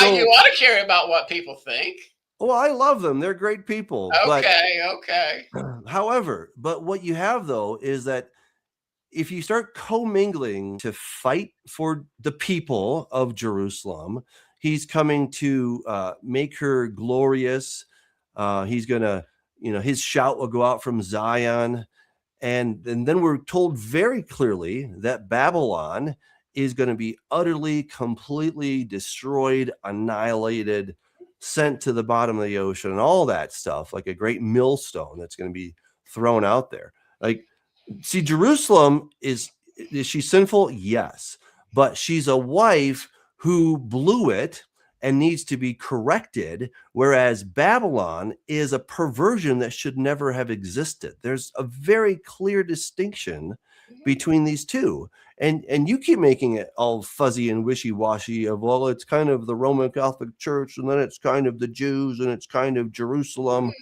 You ought to care about what people think. Well, I love them. They're great people. Okay. However, but what you have though is that if you start commingling to fight for the people of Jerusalem, he's coming to make her glorious. He's going to, his shout will go out from Zion. And then we're told very clearly that Babylon is going to be utterly, completely destroyed, annihilated, sent to the bottom of the ocean, and all that stuff, like a great millstone that's going to be thrown out there. Like, see, Jerusalem is she sinful? Yes. But she's a wife who blew it and needs to be corrected, whereas Babylon is a perversion that should never have existed. There's a very clear distinction between these two. And you keep making it all fuzzy and wishy-washy of, well, it's kind of the Roman Catholic Church, and then it's kind of the Jews, and it's kind of Jerusalem.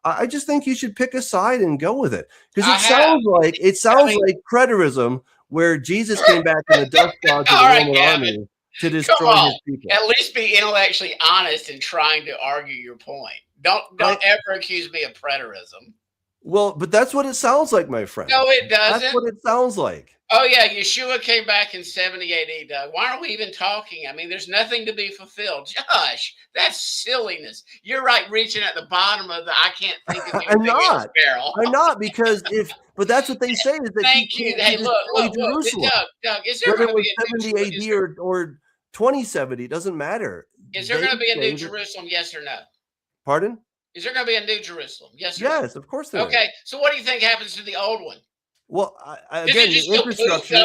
I just think you should pick a side and go with it, because it sounds like preterism, where Jesus came back in the dust clouds of the Roman army to destroy his people. At least be intellectually honest in trying to argue your point. Don't ever accuse me of preterism. Well, but that's what it sounds like, my friend. No, it doesn't. That's what it sounds like. Oh, yeah, Yeshua came back in 70 AD, Doug. Why aren't we even talking? I mean, there's nothing to be fulfilled. Josh, that's silliness. You're right, reaching at the bottom of the I can't think of anything else barrel. I'm not, because but that's what they say, is that Thank you. Hey, look, Doug, is there going to be a 70 AD or 2070, it doesn't matter. Is there going to be a new Jerusalem, yes or no? Pardon? Is there going to be a new Jerusalem? Yes or no? Yes, of course there is. Okay, so what do you think happens to the old one? Well, again, the infrastructure.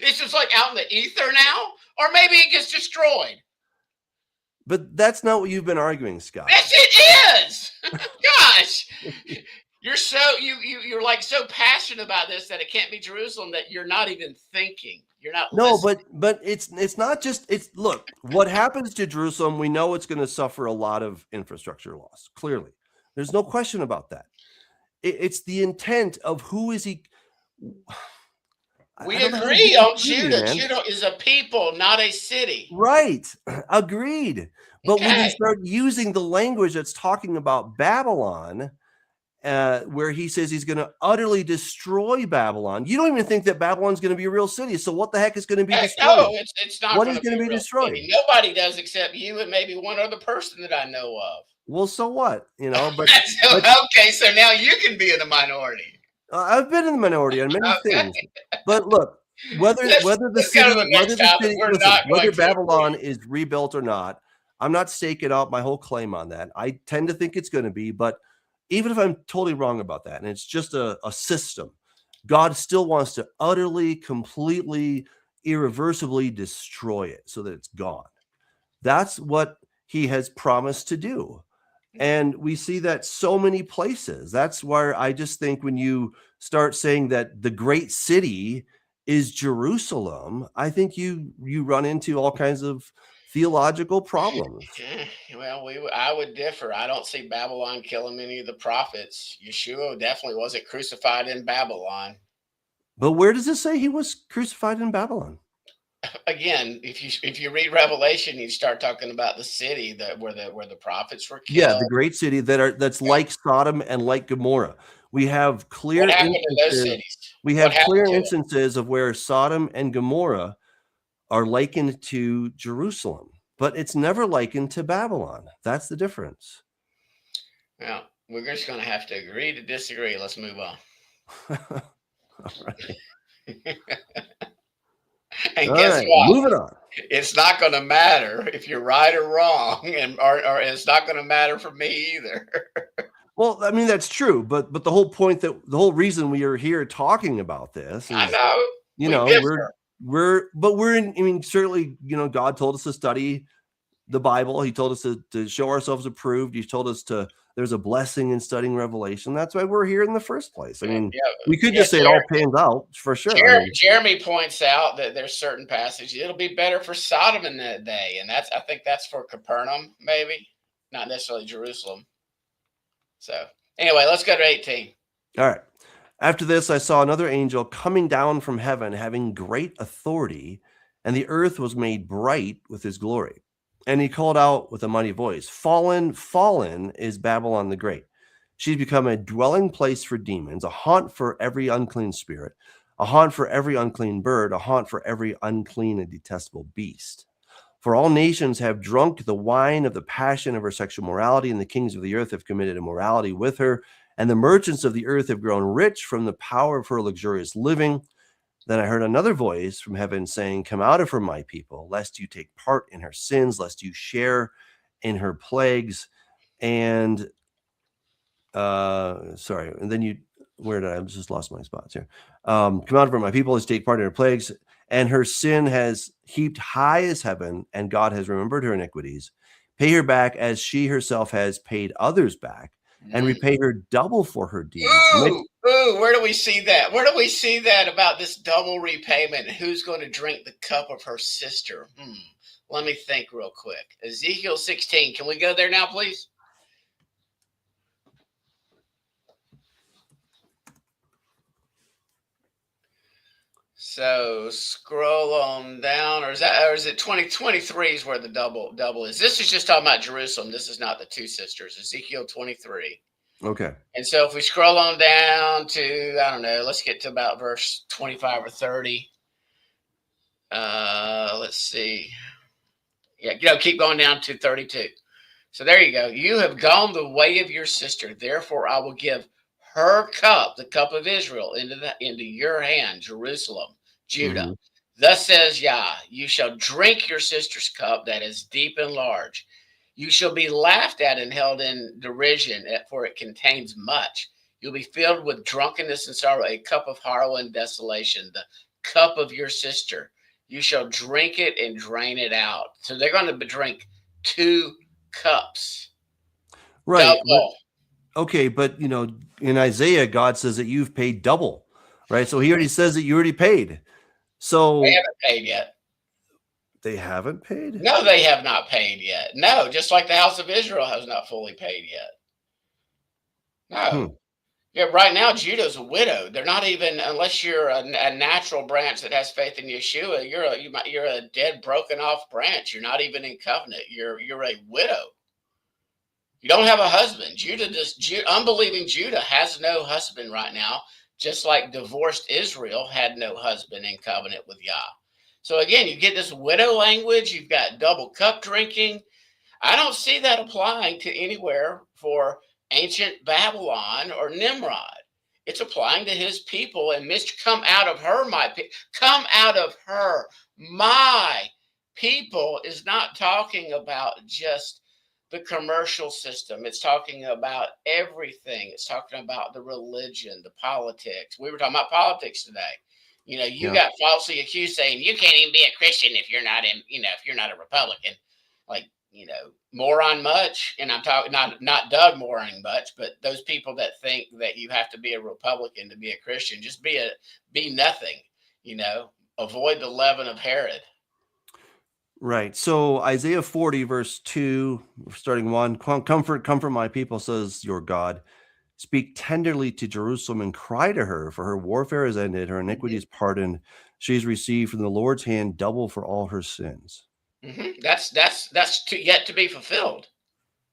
It's just like out in the ether now, or maybe it gets destroyed. But that's not what you've been arguing, Scott. Yes, it is. Gosh, you're like so passionate about this that it can't be Jerusalem that you're not even thinking. You're not. No, but it's not just. Look, what happens to Jerusalem, we know it's going to suffer a lot of infrastructure loss. Clearly, there's no question about that. It's the intent of who is he. We agree on Judah. Judah is a people, not a city. Right. Agreed. But when you start using the language that's talking about Babylon, where he says he's going to utterly destroy Babylon, you don't even think that Babylon's going to be a real city. So what the heck is going to be destroyed? No, it's not. What is going to be destroyed? City. Nobody does except you and maybe one other person that I know of. Well, so what? But okay, so now you can be in the minority. I've been in the minority on many things, but look, whether Babylon is rebuilt or not, I'm not staking out my whole claim on that. I tend to think it's going to be, but even if I'm totally wrong about that, and it's just a system, God still wants to utterly, completely, irreversibly destroy it so that it's gone. That's what he has promised to do. And we see that so many places. That's why I just think when you start saying that the great city is Jerusalem, I think you run into all kinds of theological problems. Well, I would differ. I don't see Babylon killing many of the prophets. Yeshua definitely wasn't crucified in Babylon. But where does it say he was crucified in Babylon? Again, if you read Revelation, you start talking about the city where the prophets were Yeah, killed. the great city that's like Sodom and like Gomorrah. We have clear What happened to those instances. cities? We What have happened clear to them? instances of where Sodom and Gomorrah are likened to Jerusalem, but it's never likened to Babylon. That's the difference. Well, we're just going to have to agree to disagree. Let's move on. All right. And All guess right, what? moving on. It's not going to matter if you're right or wrong, or it's not going to matter for me either. Well, I mean, that's true, but the whole point, that the whole reason we are here talking about this I is, know you we know, differ. we're in, I mean, certainly, God told us to study the Bible. He told us to show ourselves approved. He told us there's a blessing in studying Revelation. That's why we're here in the first place. I mean, we could just say it all pans out for sure. I mean, Jeremy points out that there's certain passages it'll be better for Sodom in that day, and I think that's for Capernaum, maybe not necessarily Jerusalem. So anyway, let's go to 18. all right. After this, I saw another angel coming down from heaven, having great authority, and the earth was made bright with his glory. And he called out with a mighty voice, "Fallen, fallen is Babylon the Great. She's become a dwelling place for demons, a haunt for every unclean spirit, a haunt for every unclean bird, a haunt for every unclean and detestable beast. For all nations have drunk the wine of the passion of her sexual morality, and the kings of the earth have committed immorality with her, and the merchants of the earth have grown rich from the power of her luxurious living." Then I heard another voice from heaven saying, "Come out of her, my people, lest you take part in her sins, lest you share in her plagues." And sorry, and then where did I just lost my spots here? Come out of her, my people, lest you take part in her plagues. And her sin has heaped high as heaven, and God has remembered her iniquities. Pay her back as she herself has paid others back, and repay her double for her deeds. Ooh, where do we see that? Where do we see that about this double repayment? Who's going to drink the cup of her sister? Let me think real quick. Ezekiel 16. Can we go there now, please? So scroll on down, or is it 2023 is where the double is? This is just talking about Jerusalem. This is not the two sisters. Ezekiel 23. Okay. And so if we scroll on down to, I don't know, let's get to about verse 25 or 30. Let's see. Yeah, keep going down to 32. So there you go. You have gone the way of your sister. Therefore, I will give her cup, the cup of Israel, into your hand, Jerusalem, Judah. Mm-hmm. Thus says Yah, you shall drink your sister's cup that is deep and large. You shall be laughed at and held in derision, for it contains much. You'll be filled with drunkenness and sorrow, a cup of horror and desolation, the cup of your sister. You shall drink it and drain it out. So they're going to drink two cups. Right. Double. Okay, but in Isaiah, God says that you've paid double, right? So he already says that you already paid. So They haven't paid yet. They haven't paid? No, they have not paid yet. No, just like the house of Israel has not fully paid yet. No. Yeah, right now Judah's a widow. They're not even, unless you're a natural branch that has faith in Yeshua. You're a dead, broken off branch. You're not even in covenant. You're a widow. You don't have a husband. Unbelieving Judah has no husband right now, just like divorced Israel had no husband in covenant with Yah. So again, you get this widow language. You've got double cup drinking. I don't see that applying to anywhere for ancient Babylon or Nimrod. It's applying to his people. And come out of her, come out of her, my people is not talking about just the commercial system. It's talking about everything. It's talking about the religion, the politics. We were talking about politics today. You got falsely accused saying you can't even be a Christian if you're not if you're not a Republican. Like, moron much. And I'm talking not Doug moron much, but those people that think that you have to be a Republican to be a Christian. Just be nothing. Avoid the leaven of Herod. Right. So Isaiah 40, verse 2, starting 1, comfort my people, says your God. Speak tenderly to Jerusalem and cry to her, for her warfare is ended, her iniquity is pardoned. She has received from the Lord's hand double for all her sins. That's yet to be fulfilled.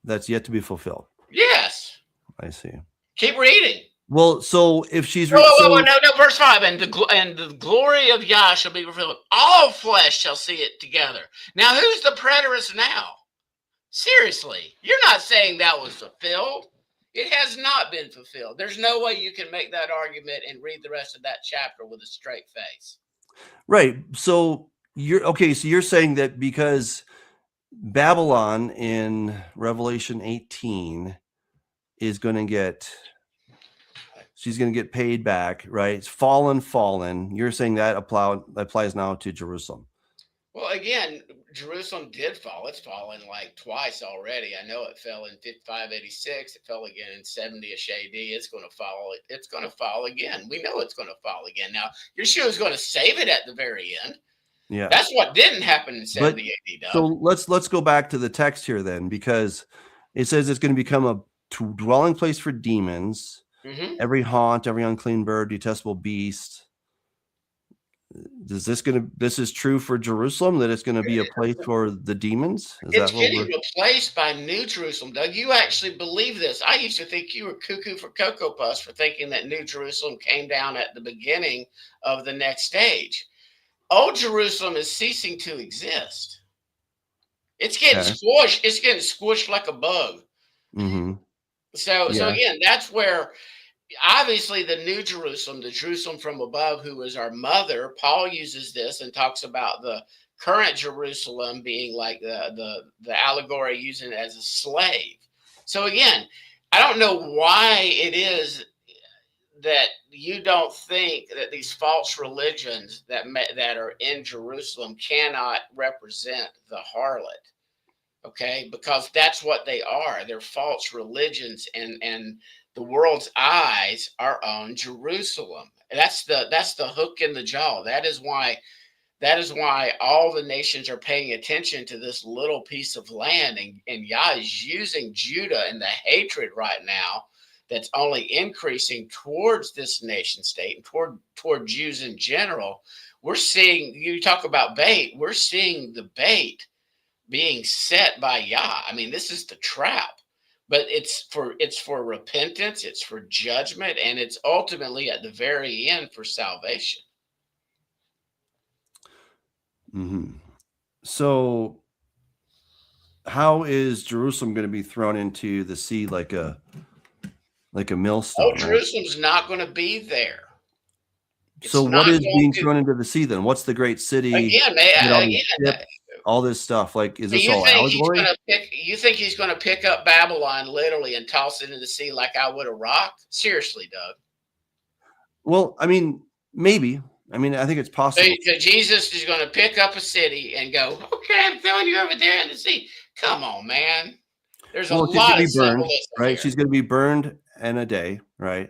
That's yet to be fulfilled. Yes. I see. Keep reading. Well, so if she's Whoa, no, verse 5, and the glory of Yah shall be revealed. All flesh shall see it together. Now, who's the preterist now? Seriously, you're not saying that was fulfilled. It has not been fulfilled. There's no way you can make that argument and read the rest of that chapter with a straight face. right. So you're saying that because Babylon in Revelation 18 is going to get, she's going to get paid back, right? It's fallen. You're saying that applies now to Jerusalem. Well, again, Jerusalem did fall. It's fallen like twice already. I know it fell in 586. It fell again in 70-ish AD. It's going to fall. It's going to fall again. We know it's going to fall again. Now, Yeshua is going to save it at the very end. Yeah. That's what didn't happen in 70 AD, Doug. So let's go back to the text here then, because it says it's going to become a dwelling place for demons, every haunt, every unclean bird, detestable beast. This is true for Jerusalem, that it's going to be a place for the demons? It's getting replaced by New Jerusalem, Doug. You actually believe this. I used to think you were cuckoo for Cocoa Puffs for thinking that New Jerusalem came down at the beginning of the next stage. Old Jerusalem is ceasing to exist. It's getting squished. It's getting squished like a bug. So again, that's where obviously the New Jerusalem, the Jerusalem from above, who is our mother, Paul uses this and talks about the current Jerusalem being like the allegory using it as a slave. So again, I don't know why it is that you don't think that these false religions that are in Jerusalem cannot represent the harlot. Okay, because that's what they are. They're false religions, and the world's eyes are on Jerusalem. That's the hook in the jaw. That is why all the nations are paying attention to this little piece of land, and Yah is using Judah and the hatred right now that's only increasing towards this nation state and toward Jews in general. We're seeing, you talk about bait, we're seeing the bait being set by Yah. I mean, this is the trap, but it's for repentance, it's for judgment, and it's ultimately at the very end for salvation. So how is Jerusalem going to be thrown into the sea like a millstone? Jerusalem's not going to be there. So what is being thrown into the sea then? What's the great city? All this stuff. Like, is this all allegory? You think he's going to pick up Babylon literally and toss it in the sea like I would a rock? Seriously, Doug. Well, I mean, maybe. I mean, I think it's possible. So Jesus is going to pick up a city and go, okay, I'm throwing you over there in the sea. Come on, man. There's a lot of symbolism, right? Here. She's going to be burned in a day, right?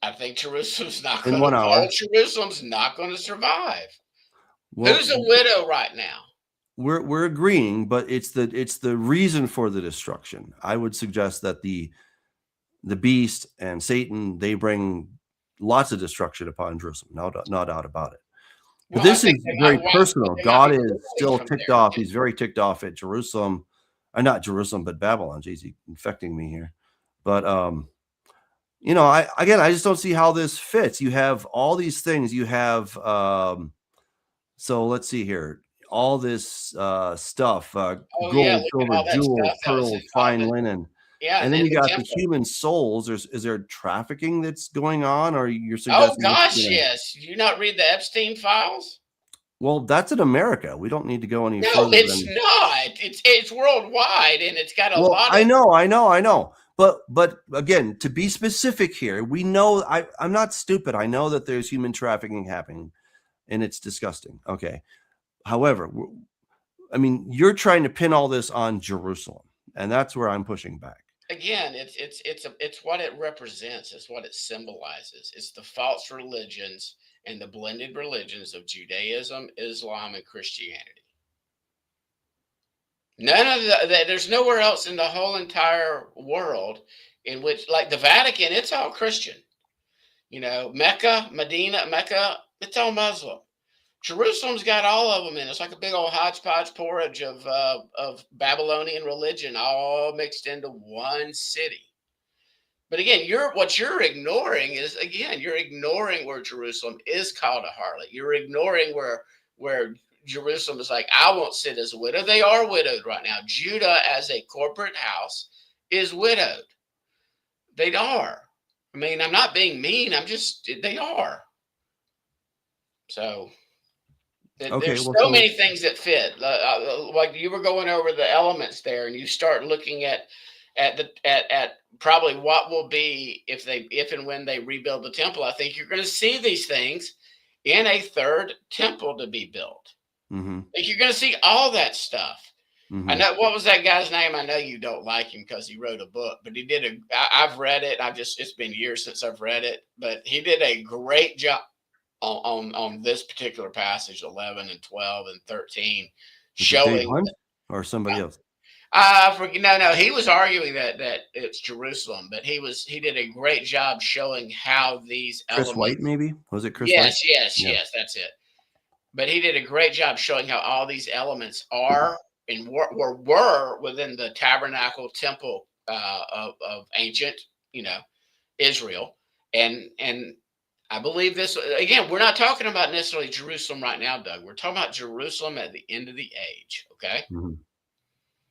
I think Jerusalem's not going to. All Jerusalem's not going to survive. Well, who's a widow right now? We're agreeing, but it's the reason for the destruction. I would suggest that the beast and Satan, they bring lots of destruction upon Jerusalem. No doubt about it. But this is very personal. God is still ticked off. He's very ticked off at Jerusalem. Not Jerusalem, but Babylon. Jeez, he's infecting me here. But I just don't see how this fits. You have all these things. You have so let's see here. All this stuff, gold, silver, jewels, pearls, fine linen. Yeah, and then you got the human souls. Is there trafficking that's going on, or you're suggesting? Oh gosh, yes. Do you not read the Epstein files? Well, that's in America. We don't need to go any further. No, it's not. It's worldwide, and it's got a lot. I know. But again, to be specific here, we know I'm not stupid. I know that there's human trafficking happening, and it's disgusting. Okay. However, I mean, you're trying to pin all this on Jerusalem, and that's where I'm pushing back. Again, it's what it represents. It's what it symbolizes. It's the false religions and the blended religions of Judaism, Islam, and Christianity. There's nowhere else in the whole entire world in which, like the Vatican, it's all Christian. Mecca, Medina, Mecca, it's all Muslim. Jerusalem's got all of them in. It's like a big old hodgepodge porridge of Babylonian religion all mixed into one city. But again, what you're ignoring is, you're ignoring where Jerusalem is called a harlot. You're ignoring where Jerusalem is like, I won't sit as a widow. They are widowed right now. Judah as a corporate house is widowed. They are. I mean, I'm not being mean. They are. So there's so many things that fit. Like you were going over the elements there, and you start looking at probably what will be if and when they rebuild the temple. I think you're going to see these things in a third temple to be built. Mm-hmm. I think you're going to see all that stuff. Mm-hmm. I know, what was that guy's name? I know you don't like him because he wrote a book, but I've read it. It's been years since I've read it, but he did a great job on this particular passage, 11 and 12 and 13, showing or somebody else. No, he was arguing that it's Jerusalem, but he did a great job showing how these Chris elements. White, maybe? Was it Chris White? Yes, that's it. But he did a great job showing how all these elements are and were within the tabernacle temple of ancient, Israel, and I believe this again. We're not talking about necessarily Jerusalem right now, Doug. We're talking about Jerusalem at the end of the age. Okay. Mm-hmm.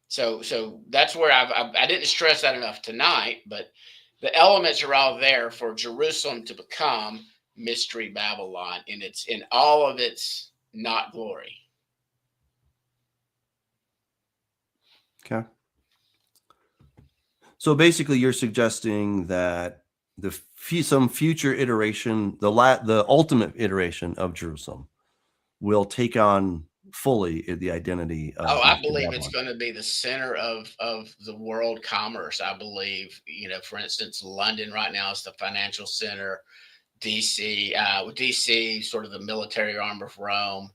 So that's where I didn't stress that enough tonight, but the elements are all there for Jerusalem to become Mystery Babylon in all of its not glory. Okay. So basically, you're suggesting that some future iteration, the ultimate iteration of Jerusalem, will take on fully the identity of. I believe Babylon. It's going to be the center of the world commerce. I believe, for instance, London right now is the financial center. DC, sort of the military arm of Rome.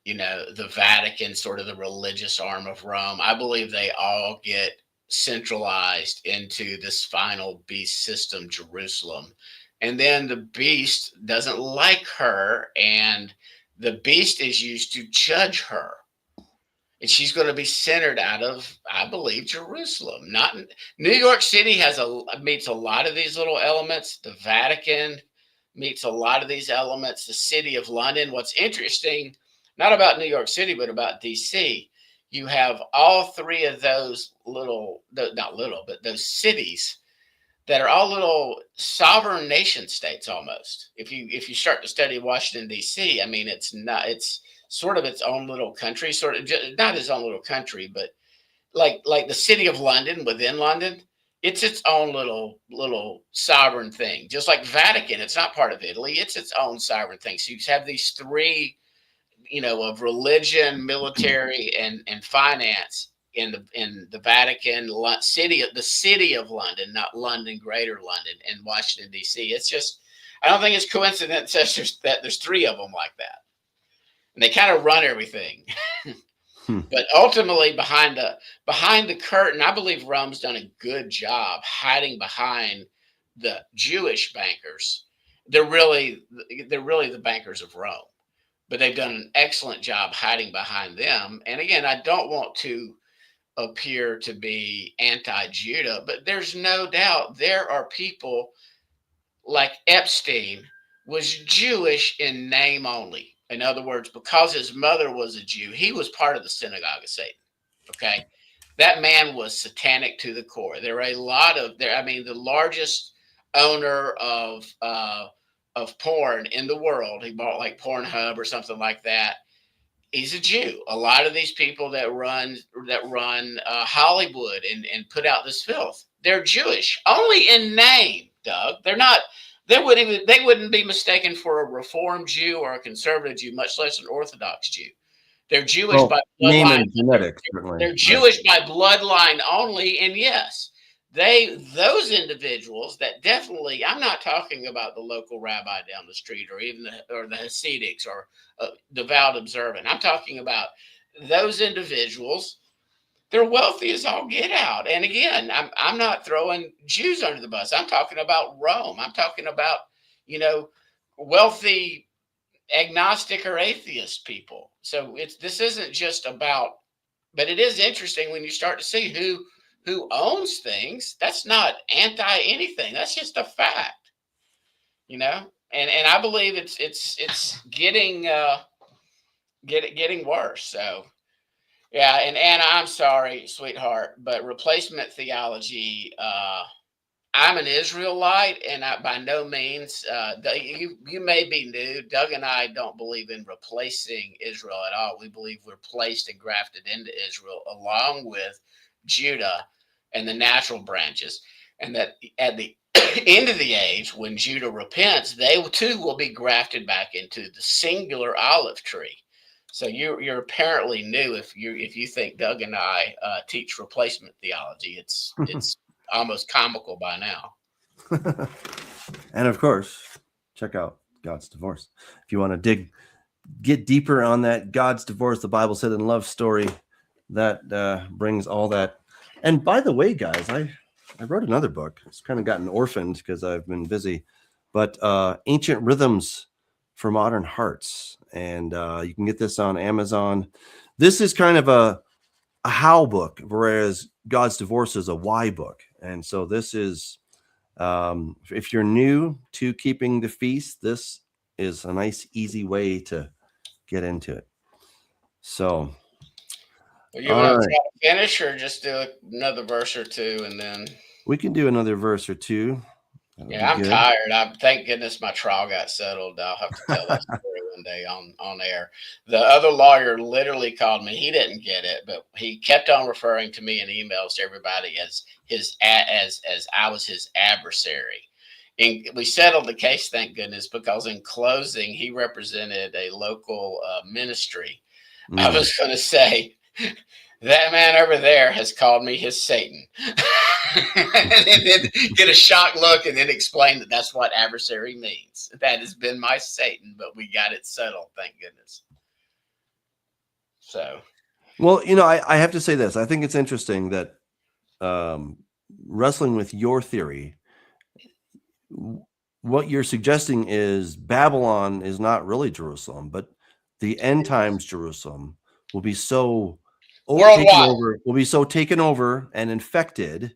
The Vatican, sort of the religious arm of Rome. I believe they all get centralized into this final beast system, Jerusalem. And then the beast doesn't like her, and the beast is used to judge her. And she's going to be centered out of, I believe, Jerusalem. Not New York City meets a lot of these little elements. The Vatican meets a lot of these elements. The city of London. What's interesting, not about New York City, but about DC, you have all three of those those cities that are all little sovereign nation states almost. If you start to study Washington, D.C., I mean, it's sort of its own little country, sort of not its own little country, but like the city of London within London, it's its own little sovereign thing. Just like Vatican, it's not part of Italy, it's its own sovereign thing. So you have these three, of religion, military, and finance in the Vatican city, the city of London, not London, Greater London, and Washington D.C. It's just, I don't think it's coincidence that there's three of them like that. And they kind of run everything. But ultimately, behind the curtain, I believe Rome's done a good job hiding behind the Jewish bankers. They're really the bankers of Rome, but they've done an excellent job hiding behind them. And again, I don't want to appear to be anti-Judah, but there's no doubt there are people like Epstein was Jewish in name only. In other words, because his mother was a Jew, he was part of the synagogue of Satan. Okay. That man was satanic to the core. There are a lot of the largest owner of porn in the world. He bought like Pornhub or something like that. He's a Jew. A lot of these people that run Hollywood and put out this filth, they're Jewish only in name, Doug. They're not. They wouldn't be mistaken for a Reformed Jew or a conservative Jew, much less an Orthodox Jew. They're Jewish by bloodline. Genetics, they're Jewish by bloodline only, and yes, those individuals that definitely. I'm not talking about the local rabbi down the street, or even the Hasidics or devout observant. I'm talking about those individuals, they're wealthy as all get out. And again, I'm not throwing Jews under the bus. I'm talking about Rome. I'm talking about, you know, wealthy agnostic or atheist people. So this isn't just about, but it is interesting when you start to see who owns things. That's not anti anything. That's just a fact, you know. And I believe it's getting worse. So yeah, and Anna, I'm sorry, sweetheart, but replacement theology. I'm an Israelite, and by no means, you may be new. Doug and I don't believe in replacing Israel at all. We believe we're placed and grafted into Israel along with Judah and the natural branches, and that at the end of the age, when Judah repents, they too will be grafted back into the singular olive tree. So you're apparently new if you think Doug and I teach replacement theology. It's almost comical by now. And of course, check out God's Divorce if you want to get deeper on that God's Divorce, the Bible Said in Love story that brings all that. And by the way, guys, I wrote another book. It's kind of gotten orphaned because I've been busy, but Ancient Rhythms for Modern Hearts, and you can get this on Amazon. This is kind of a how book, whereas God's Divorce is a why book. And so this is, if you're new to keeping the feast, this is a nice, easy way to get into it. So, you want to try to finish, or just do another verse or two, and then we can do another verse or two. Yeah, I'm tired. Thank goodness my trial got settled. I'll have to tell that story one day on air. The other lawyer literally called me. He didn't get it, but he kept on referring to me in emails to everybody as I was his adversary. And we settled the case, thank goodness, because in closing, he represented a local ministry. I was going to say, that man over there has called me his Satan. And then get a shocked look and then explain that that's what adversary means. That has been my Satan, but we got it settled, thank goodness. So, well, you know, I have to say this. I think it's interesting that wrestling with your theory, what you're suggesting is Babylon is not really Jerusalem, but the end times Jerusalem will be so taken over and infected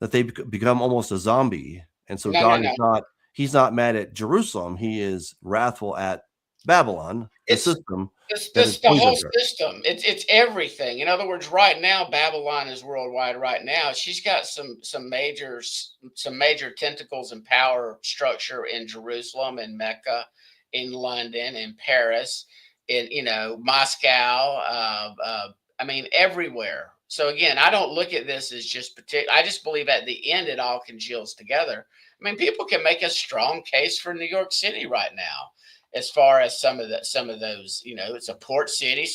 that they become almost a zombie. And so he's not mad at Jerusalem. He is wrathful at Babylon, the system. It's the whole system. It's everything. In other words, right now, Babylon is worldwide right now. She's got some major tentacles and power structure in Jerusalem and Mecca, in London, in Paris, in Moscow, I mean, everywhere. So again, I don't look at this as just particular. I just believe at the end it all congeals together. I mean, people can make a strong case for New York City right now, as far as some of those. It's a port city.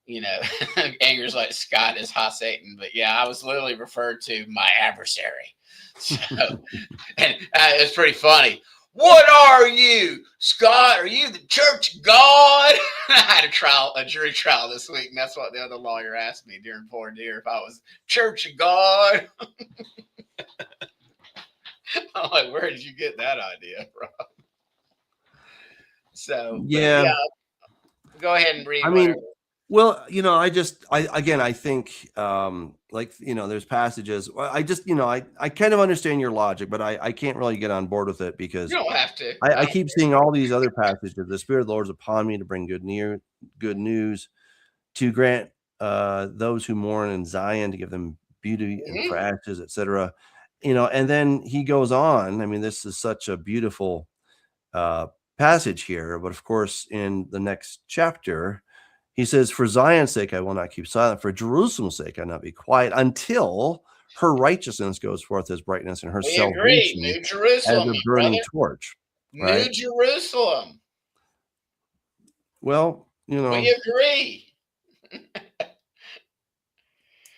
Anger's like Scott is hot Satan, but yeah, I was literally referred to my adversary. So, and it's pretty funny. What are you, Scott? Are you the Church of God? I had a jury trial this week, and that's what the other lawyer asked me during voir dire, if I was Church of God. I'm like, where did you get that idea from? So, yeah. Go ahead and read. I mean, well, I think, there's passages. I kind of understand your logic, but I can't really get on board with it because you don't have to. I keep seeing all these other passages. The Spirit of the Lord is upon me to bring good news, to grant those who mourn in Zion, to give them beauty and for ashes, etc. And then he goes on. I mean, this is such a beautiful passage here, but of course, in the next chapter, he says, "For Zion's sake, I will not keep silent. For Jerusalem's sake, I will not be quiet until her righteousness goes forth as brightness and her salvation New Jerusalem, as a burning torch." Right? New Jerusalem. Well, we agree.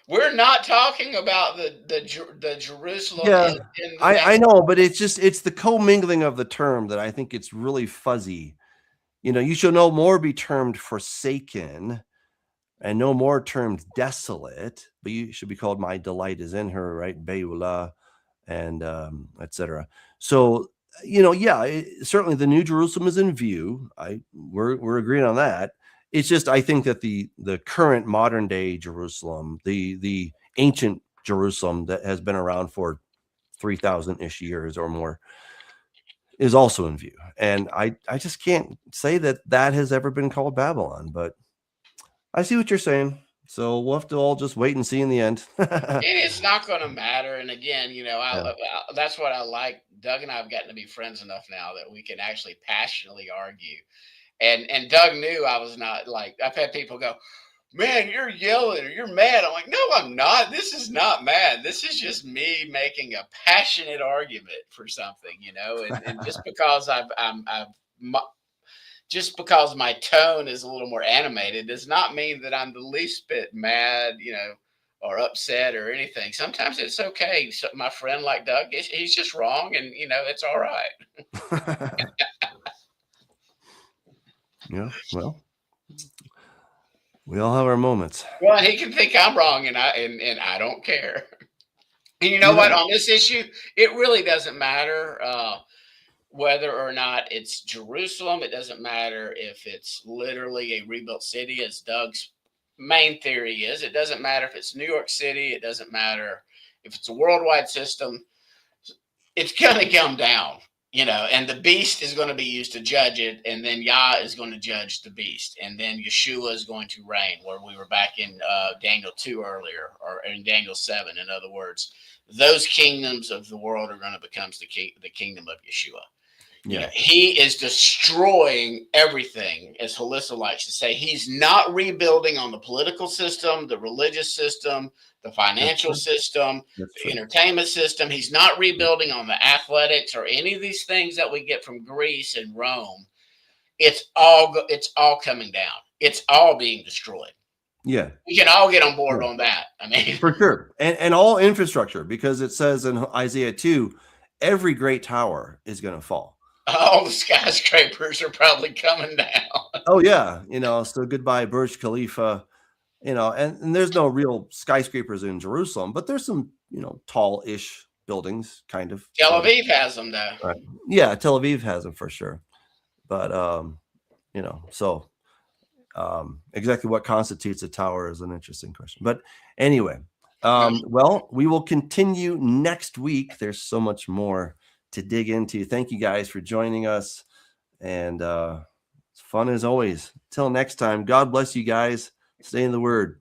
We're not talking about the Jerusalem. Yeah, I know, but it's the commingling of the term that I think it's really fuzzy. You shall no more be termed forsaken, and no more termed desolate, but you should be called my delight is in her, right? Beulah, and etc. So, certainly the New Jerusalem is in view. We're agreeing on that. It's just I think that the current modern day Jerusalem, the ancient Jerusalem that has been around for 3,000-ish years or more, is also in view. And I just can't say that has ever been called Babylon, but I see what you're saying. So we'll have to all just wait and see in the end. It's not going to matter. And again, Yeah. that's what I like. Doug and I have gotten to be friends enough now that we can actually passionately argue. And Doug knew I was not like, I've had people go, man, you're yelling or you're mad. I'm like, no, I'm not. This is not mad. This is just me making a passionate argument for something, and just because just because my tone is a little more animated does not mean that I'm the least bit mad, or upset or anything. Sometimes it's okay. So my friend like Doug, he's just wrong, and it's all right. Yeah. Well, we all have our moments. Well, he can think I'm wrong, and I don't care. And you know You're what? right. On this issue, it really doesn't matter whether or not it's Jerusalem. It doesn't matter if it's literally a rebuilt city, as Doug's main theory is. It doesn't matter if it's New York City. It doesn't matter if it's a worldwide system. It's going to come down, and the beast is going to be used to judge it, and then Yah is going to judge the beast, and then Yeshua is going to reign, where we were back in Daniel 2 earlier, or in Daniel 7. In other words, those kingdoms of the world are going to become the kingdom of Yeshua. Yeah. He is destroying everything, as Halissa likes to say. He's not rebuilding on the political system, the religious system, the financial system, the entertainment system. He's not rebuilding on the athletics or any of these things that we get from Greece and Rome. It's all coming down. It's all being destroyed. Yeah. We can all get on board on that. I mean, for sure. And all infrastructure, because it says in Isaiah 2, every great tower is going to fall. All the skyscrapers are probably coming down. Oh yeah. So goodbye Burj Khalifa, and there's no real skyscrapers in Jerusalem, but there's some, tall-ish buildings, kind of. Tel Aviv has them, though. Right. Yeah, Tel Aviv has them for sure. But so exactly what constitutes a tower is an interesting question. But anyway, well, we will continue next week. There's so much more to dig into. Thank you guys for joining us, and it's fun as always. Till next time, God bless you guys. Stay in the Word.